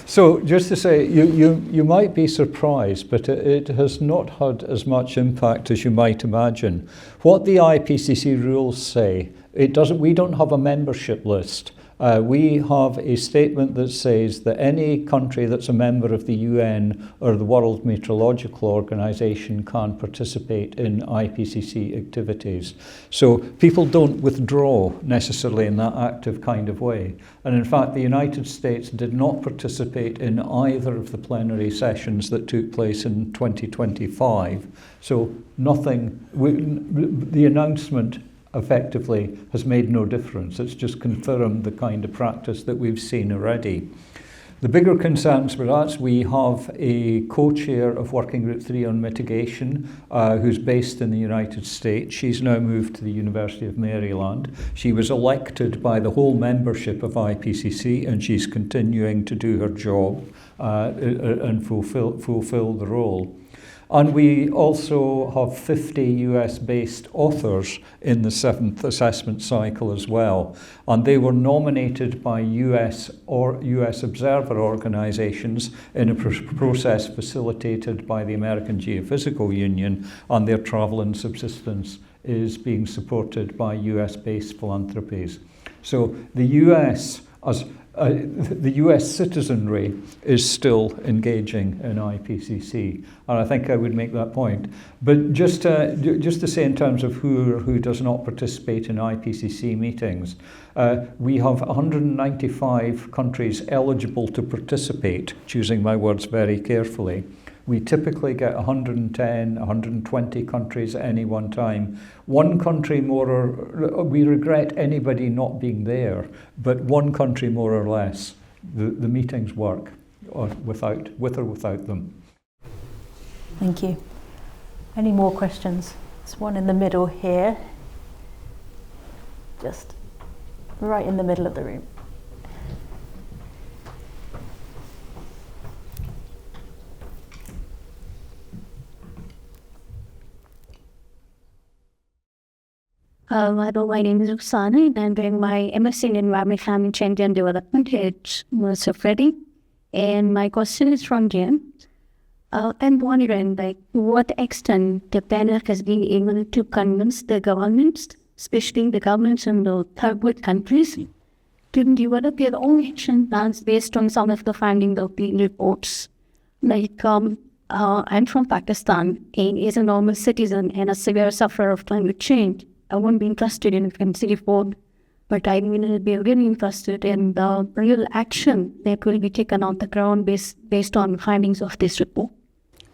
S2: So just to say, you might be surprised, but it has not had as much impact as you might imagine. What the IPCC rules say, we don't have a membership list. We have a statement that says that any country that's a member of the UN or the World Meteorological Organization can participate in IPCC activities. So people don't withdraw necessarily in that active kind of way. And in fact, the United States did not participate in either of the plenary sessions that took place in 2025. So the announcement effectively has made no difference. It's just confirmed the kind of practice that we've seen already. The bigger concerns for us, we have a co-chair of Working Group 3 on mitigation who's based in the United States. She's now moved to the University of Maryland. She was elected by the whole membership of IPCC, and she's continuing to do her job and fulfill the role. And we also have 50 US-based authors in the 7th assessment cycle as well. And they were nominated by US observer organizations in a process facilitated by the American Geophysical Union, and their travel and subsistence is being supported by US-based philanthropies. So the US, as the US citizenry, is still engaging in IPCC, and I think I would make that point. But just to say, in terms of who does not participate in IPCC meetings, we have 195 countries eligible to participate, choosing my words very carefully. We typically get 110, 120 countries at any one time. One country we regret anybody not being there, but one country more or less, the meetings work with or without them.
S4: Thank you. Any more questions? There's one in the middle here. Just right in the middle of the room.
S8: Hello, my name is Ruxana, and I'm doing my MSc in Environment, Climate Change and Development at University of Reading. And my question is from Jim. I'm wondering, to what extent the panel has been able to convince the governments, especially the governments in the third world countries, to develop their own action plans based on some of the findings of the reports. I'm from Pakistan, and as a normal citizen and a severe sufferer of climate change, I won't be interested in a fancy report, but I will be really interested in the real action that will be taken on the ground based on findings of this report.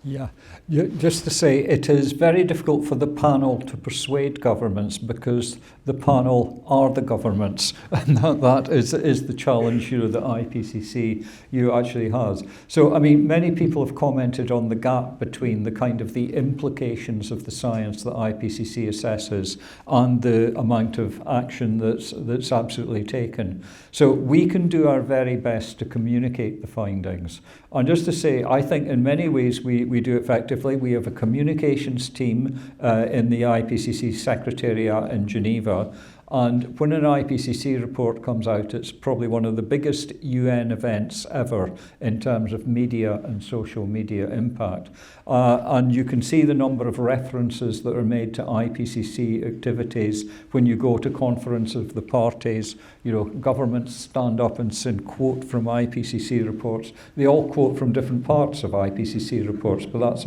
S2: Yeah, just to say, it is very difficult for the panel to persuade governments because the panel are the governments, and that is the challenge that IPCC actually has. So, I mean, many people have commented on the gap between the kind of the implications of the science that IPCC assesses and the amount of action that's absolutely taken. So we can do our very best to communicate the findings. And just to say, I think in many ways we do effectively. We have a communications team in the IPCC Secretariat in Geneva. And when an IPCC report comes out, it's probably one of the biggest UN events ever in terms of media and social media impact. And you can see the number of references that are made to IPCC activities when you go to Conference of the Parties. Governments stand up and quote from IPCC reports. They all quote from different parts of IPCC reports, but that's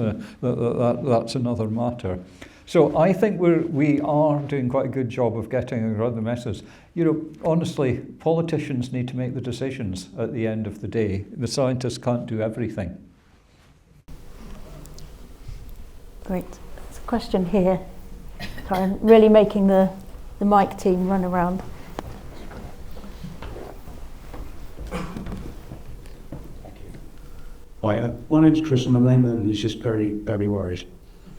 S2: another matter. So I think we are doing quite a good job of getting around the message. Honestly, politicians need to make the decisions at the end of the day. The scientists can't do everything.
S4: Great. There's a question here. Sorry, I'm really making the mic team run around.
S9: Hi, my name's Chris, and my layman is just very, very worried.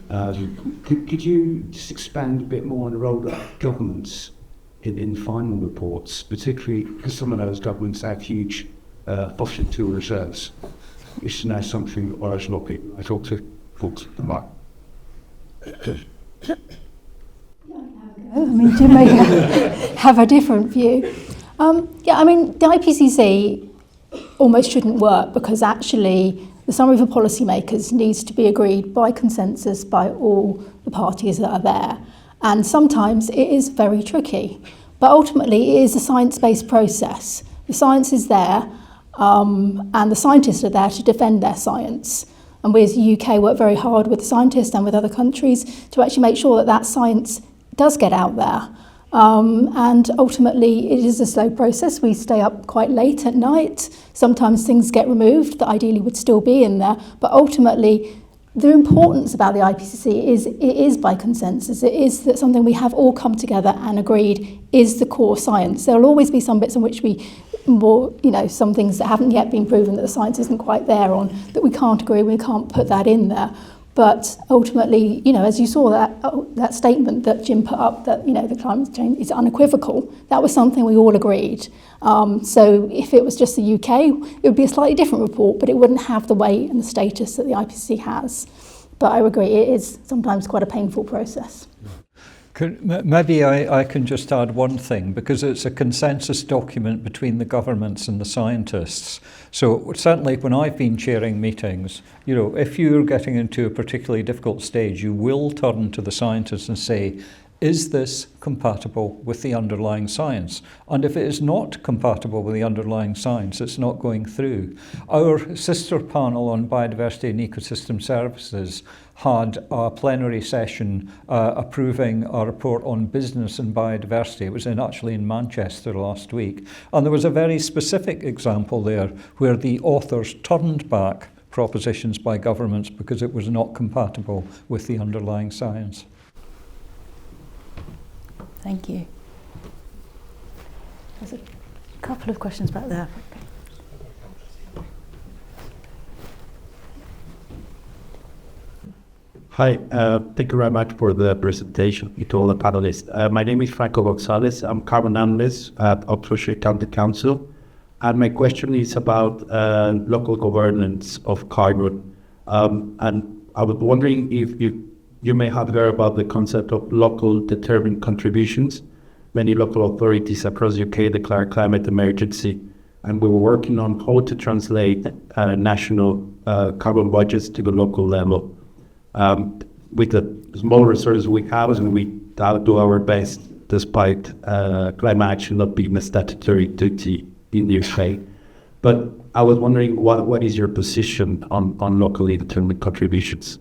S9: Could you just expand a bit more on the role that governments in final reports, particularly because some of those governments have huge fossil fuel reserves, which is now something I was not people I talk to folks about.
S5: You may have a different view. The IPCC almost shouldn't work because actually the summary for policymakers needs to be agreed by consensus by all the parties that are there. And sometimes it is very tricky. But ultimately it is a science-based process. The science is there, and the scientists are there to defend their science. And we as the UK work very hard with the scientists and with other countries to actually make sure that science does get out there. And ultimately it is a slow process. We stay up quite late at night. Sometimes things get removed that ideally would still be in there. But ultimately the importance about the IPCC is it is by consensus. It is that something we have all come together and agreed is the core science. There will always be some bits in which some things that haven't yet been proven that the science isn't quite there on, that we can't agree, we can't put that in there. But ultimately, as you saw that statement that Jim put up, that the climate change is unequivocal, that was something we all agreed. So if it was just the UK, it would be a slightly different report, but it wouldn't have the weight and the status that the IPCC has. But I agree, it is sometimes quite a painful process.
S2: Maybe I can just add one thing, because it's a consensus document between the governments and the scientists. So certainly when I've been chairing meetings, if you're getting into a particularly difficult stage, you will turn to the scientists and say, is this compatible with the underlying science? And if it is not compatible with the underlying science, it's not going through. Our sister panel on biodiversity and ecosystem services had a plenary session approving a report on business and biodiversity. It was actually in Manchester last week. And there was a very specific example there where the authors turned back propositions by governments because it was not compatible with the underlying science.
S4: Thank you. There's a couple of questions back there.
S10: Hi, thank you very much for the presentation to all the panelists. My name is Franco Gonzalez. I'm carbon analyst at Oxfordshire County Council. And my question is about local governance of carbon. And I was wondering if you may have heard about the concept of local determined contributions. Many local authorities across the UK declare climate emergency, and we were working on how to translate national carbon budgets to the local level. With the small resources we have, and we do our best despite climate action not being a statutory duty in the UK. But I was wondering, what is your position on locally determined contributions?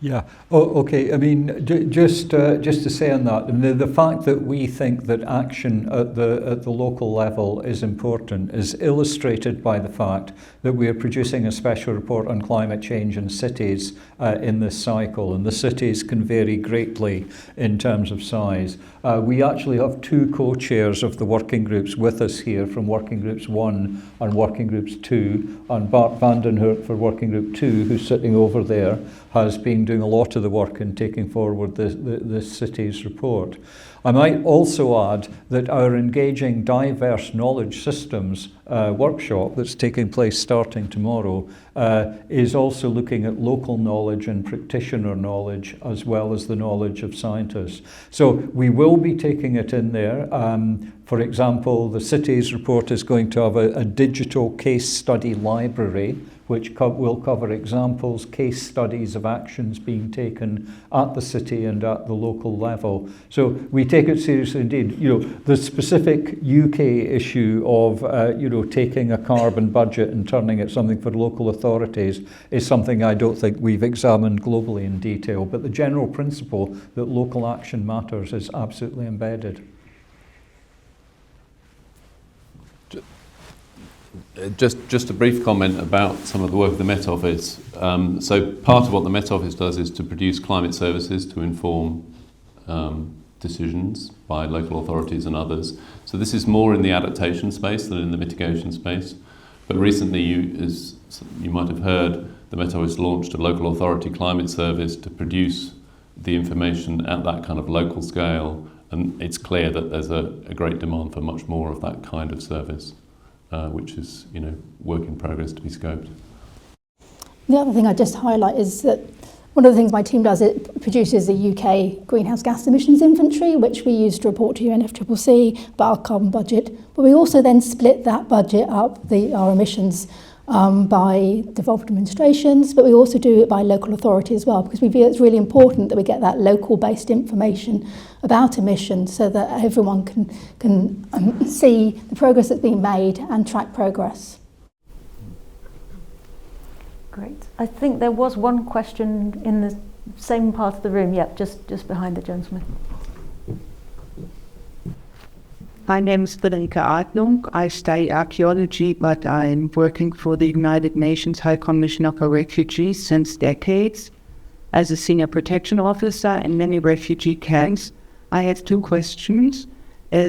S2: Yeah. Oh, okay. I mean, just to say on that, the fact that we think that action at the local level is important is illustrated by the fact that we are producing a special report on climate change in cities in this cycle, and the cities can vary greatly in terms of size. We actually have two co-chairs of the working groups with us here from Working Groups 1 and Working Groups 2, and Bart Vandenhoek for Working Group 2, who's sitting over there, has been doing a lot of the work in taking forward the city's report. I might also add that our Engaging Diverse Knowledge Systems workshop that's taking place starting tomorrow is also looking at local knowledge and practitioner knowledge as well as the knowledge of scientists. So we will be taking it in there. For example, the city's report is going to have a digital case study library which will cover examples, case studies of actions being taken at the city and at the local level. So we take it seriously indeed. The specific UK issue of taking a carbon budget and turning it something for local authorities is something I don't think we've examined globally in detail, but the general principle that local action matters is absolutely embedded.
S6: Just a brief comment about some of the work of the Met Office. So part of what the Met Office does is to produce climate services to inform decisions by local authorities and others. So this is more in the adaptation space than in the mitigation space. But recently, as you might have heard, the Met Office launched a local authority climate service to produce the information at that kind of local scale. And it's clear that there's a great demand for much more of that kind of service. Which is, work in progress to be scoped.
S5: The other thing I'd just highlight is that one of the things my team does, it produces a UK greenhouse gas emissions inventory, which we use to report to UNFCCC about our carbon budget. But we also then split that budget up, our emissions, by devolved administrations, but we also do it by local authority as well, because we feel it's really important that we get that local-based information about emissions so that everyone can see the progress that's being made and track progress.
S4: Great. I think there was one question in the same part of the room. Yep, just behind the gentleman.
S11: My name is Veronica Adlung. I study archaeology, but I'm working for the United Nations High Commissioner for Refugees since decades as a senior protection officer in many refugee camps. I have two questions.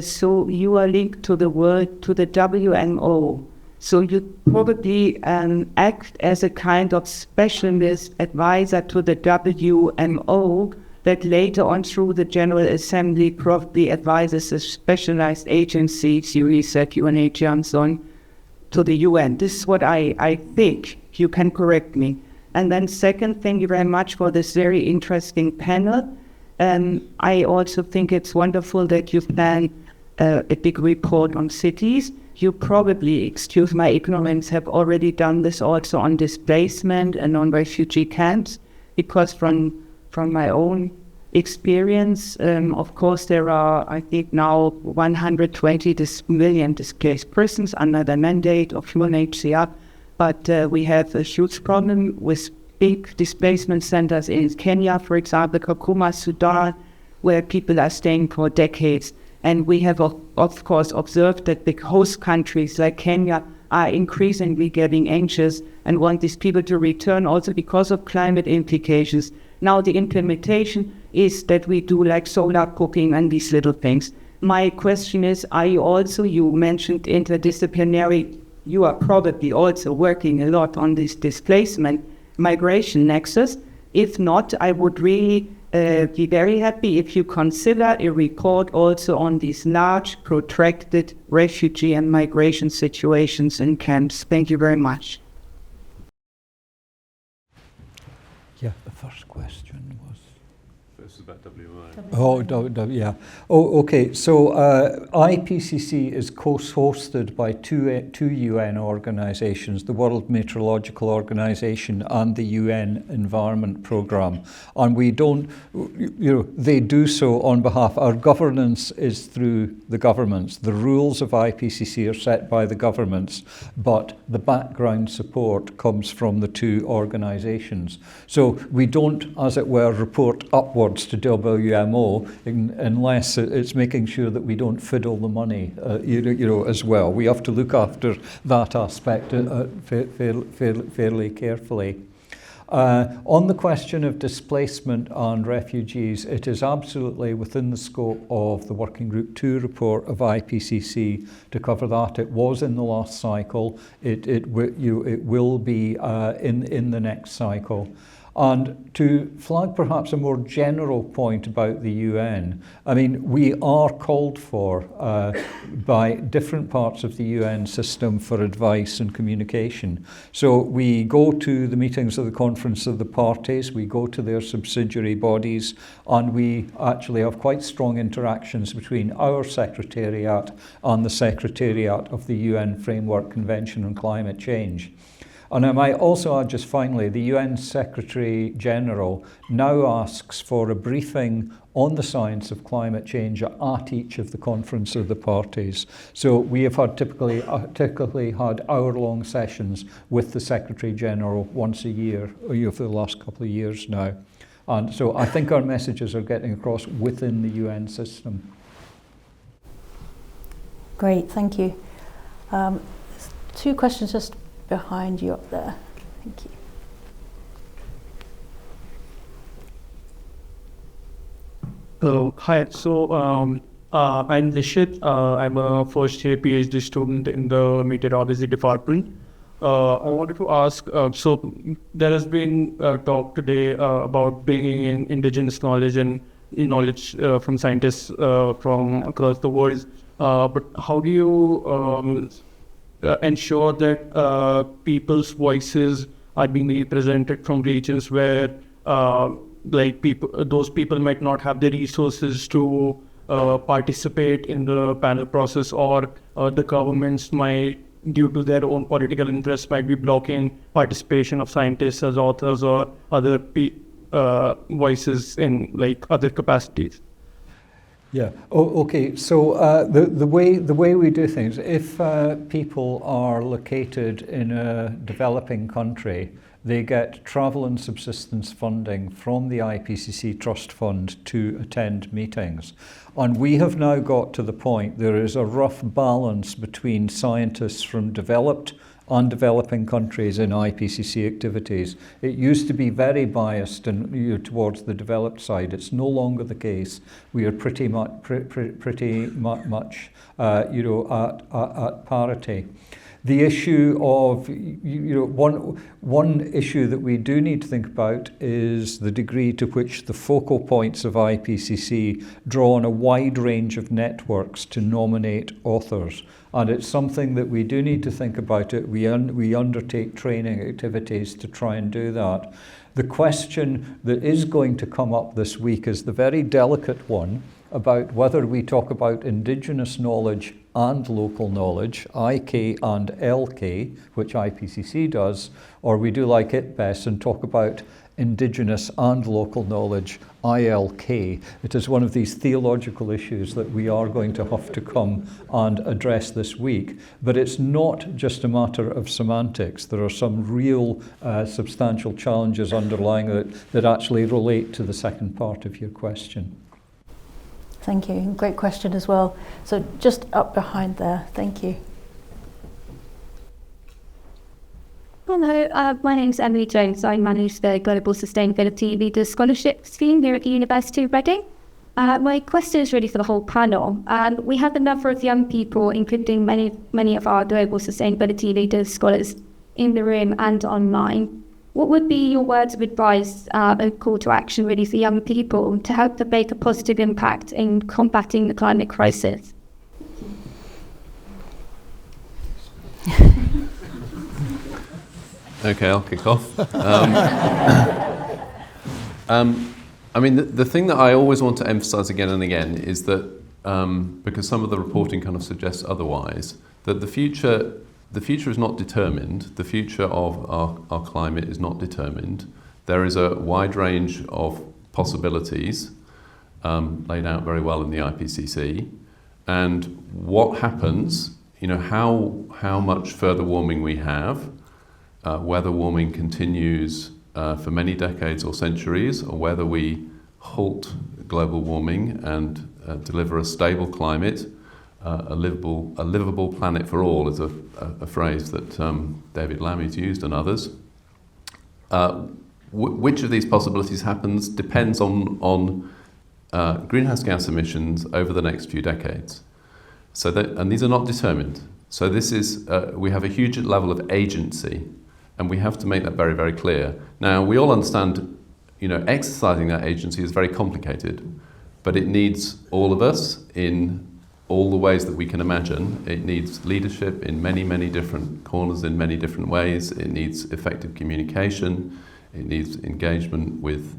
S11: So you are linked to the WMO. So you probably act as a kind of specialist advisor to the WMO that later on through the General Assembly probably advises the specialized agencies, UNICEF, UNHCR and so on, to the UN. This is what I think. You can correct me. And then second, thank you very much for this very interesting panel. I also think it's wonderful that you've done a big report on cities. You probably, excuse my ignorance, have already done this also on displacement and on refugee camps, because from my own experience, of course, there are, I think now 120 million displaced persons under the mandate of UNHCR, but we have a huge problem with big displacement centers in Kenya, for example, Kakuma, Sudan, where people are staying for decades. And we have, of course, observed that big host countries like Kenya are increasingly getting anxious and want these people to return, also because of climate implications. Now the implementation is that we do like solar cooking and these little things. My question is, are you also, you mentioned interdisciplinary, you are probably also working a lot on this displacement migration nexus. If not, I would really be very happy if you consider a report also on these large, protracted refugee and migration situations in camps. Thank you very much.
S2: Yeah, the first question was...
S6: This is about WMO.
S2: Yeah. Oh, okay. So IPCC is co-hosted by two UN organisations, the World Meteorological Organisation and the UN Environment Programme. And we don't, they do so on behalf, our governance is through the governments. The rules of IPCC are set by the governments, but the background support comes from the two organisations. So we don't, as it were, report upwards to WMO unless it's making sure that we don't fiddle the money, as well. We have to look after that aspect fairly carefully. On the question of displacement and refugees, it is absolutely within the scope of the Working Group 2 report of IPCC to cover that. It was in the last cycle. It will be in the next cycle. And to flag perhaps a more general point about the UN, I mean, we are called for by different parts of the UN system for advice and communication. So we go to the meetings of the Conference of the Parties, we go to their subsidiary bodies, and we actually have quite strong interactions between our Secretariat and the Secretariat of the UN Framework Convention on Climate Change. And I might also add just finally, the UN Secretary General now asks for a briefing on the science of climate change at each of the Conference of the Parties. So we have had typically had hour-long sessions with the Secretary General once a year for the last couple of years now. And so I think our messages are getting across within the UN system.
S4: Great, thank you. Two questions just behind you up there. Thank you.
S12: Hi, so I'm Nishit. I'm a first year PhD student in the meteorology department. I wanted to ask, so there has been talk today about bringing in indigenous knowledge and knowledge from scientists from across the world. But how do you ensure that people's voices are being represented from regions where those people might not have the resources to participate in the panel process, or the governments might, due to their own political interests, might be blocking participation of scientists as authors or other voices in other capacities?
S2: Yeah. Oh, okay. So the way we do things, if people are located in a developing country, they get travel and subsistence funding from the IPCC Trust Fund to attend meetings. And we have now got to the point there is a rough balance between scientists from developed and developing countries in IPCC activities. It used to be very biased towards the developed side. It's no longer the case. We are pretty much at parity. The issue of, one issue that we do need to think about is the degree to which the focal points of IPCC draw on a wide range of networks to nominate authors. And it's something that we do need to think about it. We undertake training activities to try and do that. The question that is going to come up this week is the very delicate one about whether we talk about Indigenous knowledge and local knowledge, IK and LK, which IPCC does, or we do like it best and talk about Indigenous and local knowledge, ILK. It is one of these theological issues that we are going to have to come and address this week. But it's not just a matter of semantics. There are some real substantial challenges underlying it that actually relate to the second part of your question.
S4: Thank you. Great question as well. So just up behind there. Thank you.
S8: Hello, my name is Emily Jones. I manage the Global Sustainability Leaders Scholarship Scheme here at the University of Reading. My question is really for the whole panel. We have a number of young people, including many of our Global Sustainability Leaders scholars in the room and online. What would be your words of advice, a call to action really for young people to help them make a positive impact in combating the climate crisis?
S6: Okay, I'll kick off. I mean, the thing that I always want to emphasize again and again is that, because some of the reporting kind of suggests otherwise, that the future is not determined. The future of our climate is not determined. There is a wide range of possibilities laid out very well in the IPCC. And what happens, how much further warming we have, whether warming continues for many decades or centuries, or whether we halt global warming and deliver a stable climate, a livable planet for all is a phrase that David Lammy's used and others. Which of these possibilities happens depends on greenhouse gas emissions over the next few decades. And these are not determined. So this is we have a huge level of agency. And we have to make that very, very clear. Now, we all understand, exercising that agency is very complicated, but it needs all of us in all the ways that we can imagine. It needs leadership in many, many different corners, in many different ways. It needs effective communication. It needs engagement with,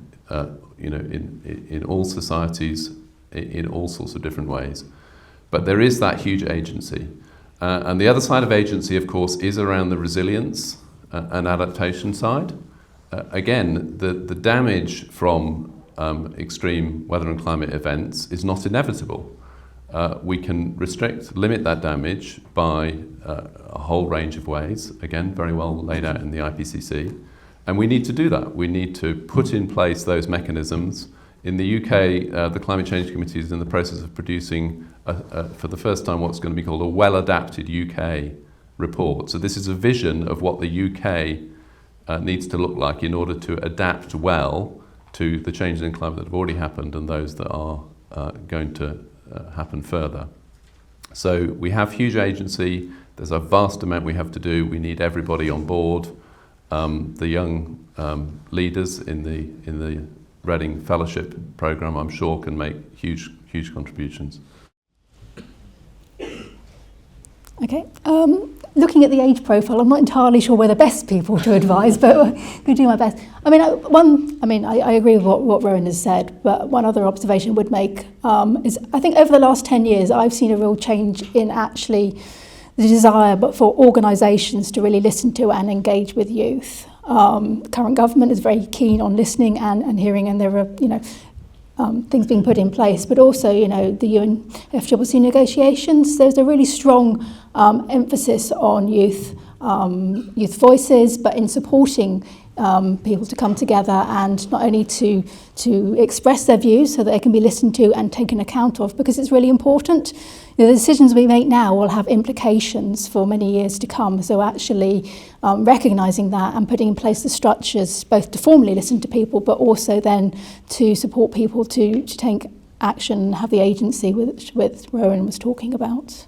S6: in all societies, in all sorts of different ways. But there is that huge agency. And the other side of agency, of course, is around the resilience and adaptation side. Again, the damage from extreme weather and climate events is not inevitable. We can limit that damage by a whole range of ways, again, very well laid out in the IPCC. And we need to do that. We need to put in place those mechanisms. In the UK, the Climate Change Committee is in the process of producing, for the first time, what's going to be called a well-adapted UK report. So this is a vision of what the UK needs to look like in order to adapt well to the changes in climate that have already happened and those that are going to happen further. So we have huge agency. There's a vast amount we have to do. We need everybody on board. The young leaders in the Reading Fellowship Programme, I'm sure, can make huge contributions.
S5: Okay. Looking at the age profile, I'm not entirely sure we're the best people to advise, but I'm going to do my best. I agree with what Rowan has said, but one other observation I would make is I think over the last 10 years, I've seen a real change in actually the desire for organisations to really listen to and engage with youth. Current government is very keen on listening and hearing, and there are, things being put in place, but also, the UNFCCC negotiations, there's a really strong emphasis on youth voices, but in supporting people to come together and not only to express their views so that they can be listened to and taken account of, because it's really important. The decisions we make now will have implications for many years to come. So actually recognising that and putting in place the structures both to formally listen to people, but also then to support people to take action and have the agency which Rowan was talking about.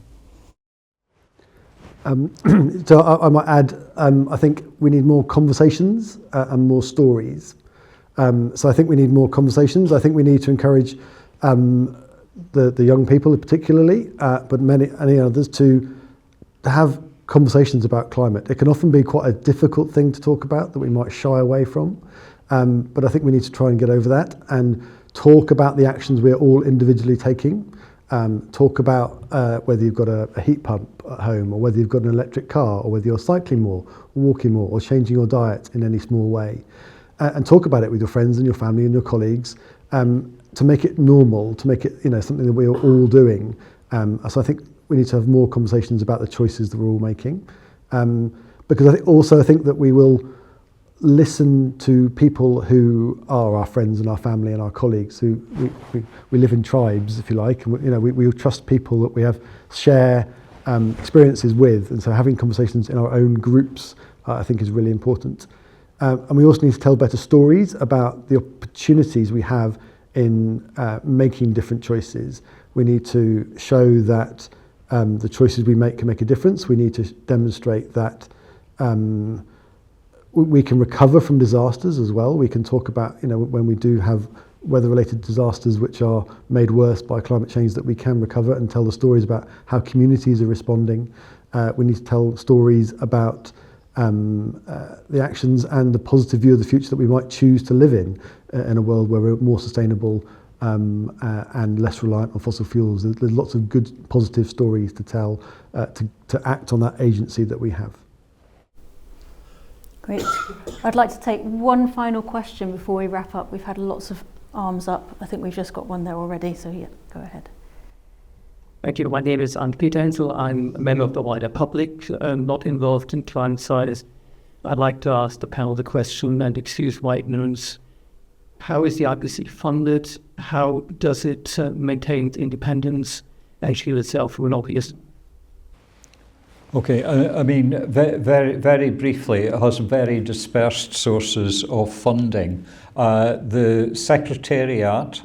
S7: So I might add, I think we need more conversations and more stories. So I think we need more conversations. I think we need to encourage the young people particularly, but many others to have conversations about climate. It can often be quite a difficult thing to talk about that we might shy away from, but I think we need to try and get over that and talk about the actions we're all individually taking. Talk about whether you've got a heat pump at home, or whether you've got an electric car, or whether you're cycling more, or walking more, or changing your diet in any small way. And talk about it with your friends and your family and your colleagues, to make it normal, to make it something that we're all doing. So I think we need to have more conversations about the choices that we're all making, because I think that we will listen to people who are our friends and our family and our colleagues, who we live in tribes, if you like, and we trust people that we share experiences with, and so having conversations in our own groups I think is really important. And we also need to tell better stories about the opportunities we have in making different choices. We need to show that the choices we make can make a difference. We need to demonstrate that we can recover from disasters as well. We can talk about, when we do have weather-related disasters which are made worse by climate change, that we can recover, and tell the stories about how communities are responding. We need to tell stories about the actions and the positive view of the future that we might choose to live in a world where we're more sustainable and less reliant on fossil fuels. There's lots of good positive stories to tell to act on that agency that we have.
S4: Great. I'd like to take one final question before we wrap up. We've had lots of arms up. I think we've just got one there already, so yeah, go ahead.
S13: Thank you. My name is Peter Hensel. I'm a member of the wider public, not involved in climate science. I'd like to ask the panel the question, and excuse my ignorance. How is the IPCC funded? How does it maintain its independence and shield itself from lobbyists?
S2: Okay, I mean, very, very briefly, it has very dispersed sources of funding. The Secretariat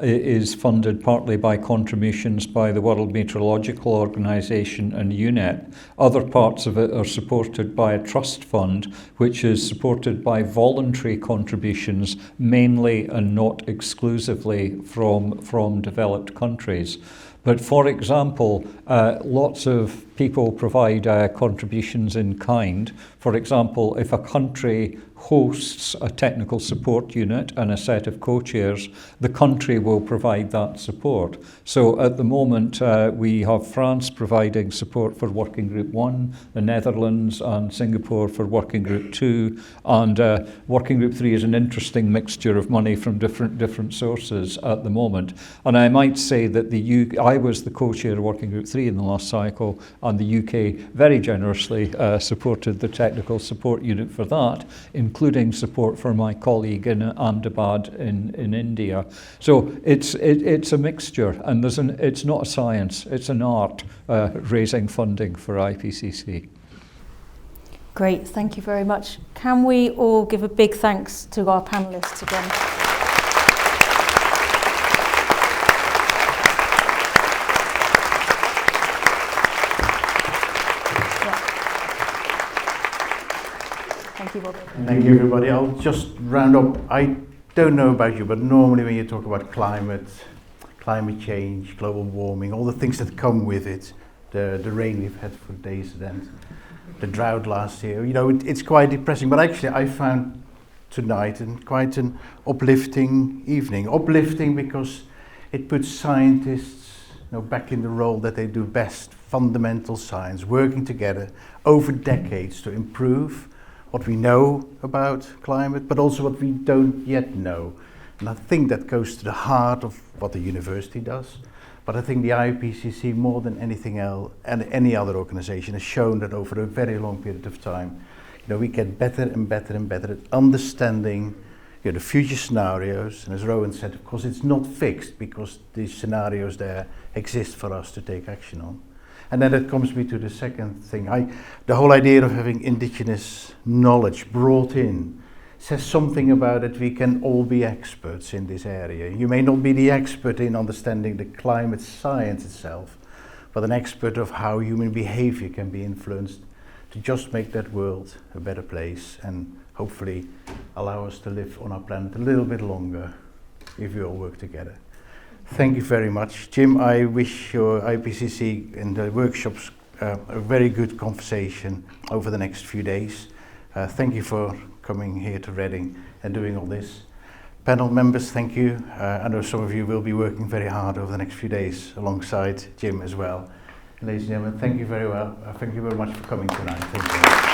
S2: is funded partly by contributions by the World Meteorological Organization and UNEP. Other parts of it are supported by a trust fund, which is supported by voluntary contributions, mainly and not exclusively from developed countries. But for example, lots of people provide contributions in kind. For example, if a country hosts a technical support unit and a set of co-chairs, the country will provide that support. So at the moment, we have France providing support for Working Group 1, the Netherlands and Singapore for Working Group 2, and Working Group 3 is an interesting mixture of money from different sources at the moment. And I might say that I was the co-chair of Working Group 3 in the last cycle, and the UK very generously supported the technical support unit for that, including support for my colleague in Ahmedabad in India. So it's a mixture, and it's not a science, it's an art, raising funding for IPCC.
S4: Great, thank you very much. Can we all give a big thanks to our panellists again? Thank you, Bobby.
S1: Thank you, everybody. I'll just round up. I don't know about you, but normally when you talk about climate climate change, global warming, all the things that come with it, the rain we've had for days and the drought last year, it's quite depressing. But actually I found tonight quite an uplifting evening. Uplifting because it puts scientists back in the role that they do best, fundamental science, working together over decades to improve what we know about climate, but also what we don't yet know. And I think that goes to the heart of what the university does. But I think the IPCC, more than anything else, and any other organization, has shown that over a very long period of time, we get better and better and better at understanding the future scenarios. And as Rowan said, of course, it's not fixed because these scenarios there exist for us to take action on. And then that comes me to the second thing. The whole idea of having indigenous knowledge brought in says something about it. We can all be experts in this area. You may not be the expert in understanding the climate science itself, but an expert of how human behavior can be influenced to just make that world a better place and hopefully allow us to live on our planet a little bit longer if we all work together. Thank you very much. Jim, I wish your IPCC and the workshops a very good conversation over the next few days. Thank you for coming here to Reading and doing all this. Panel members, thank you. I know some of you will be working very hard over the next few days alongside Jim as well. Ladies and gentlemen, thank you very much for coming tonight. Thank you.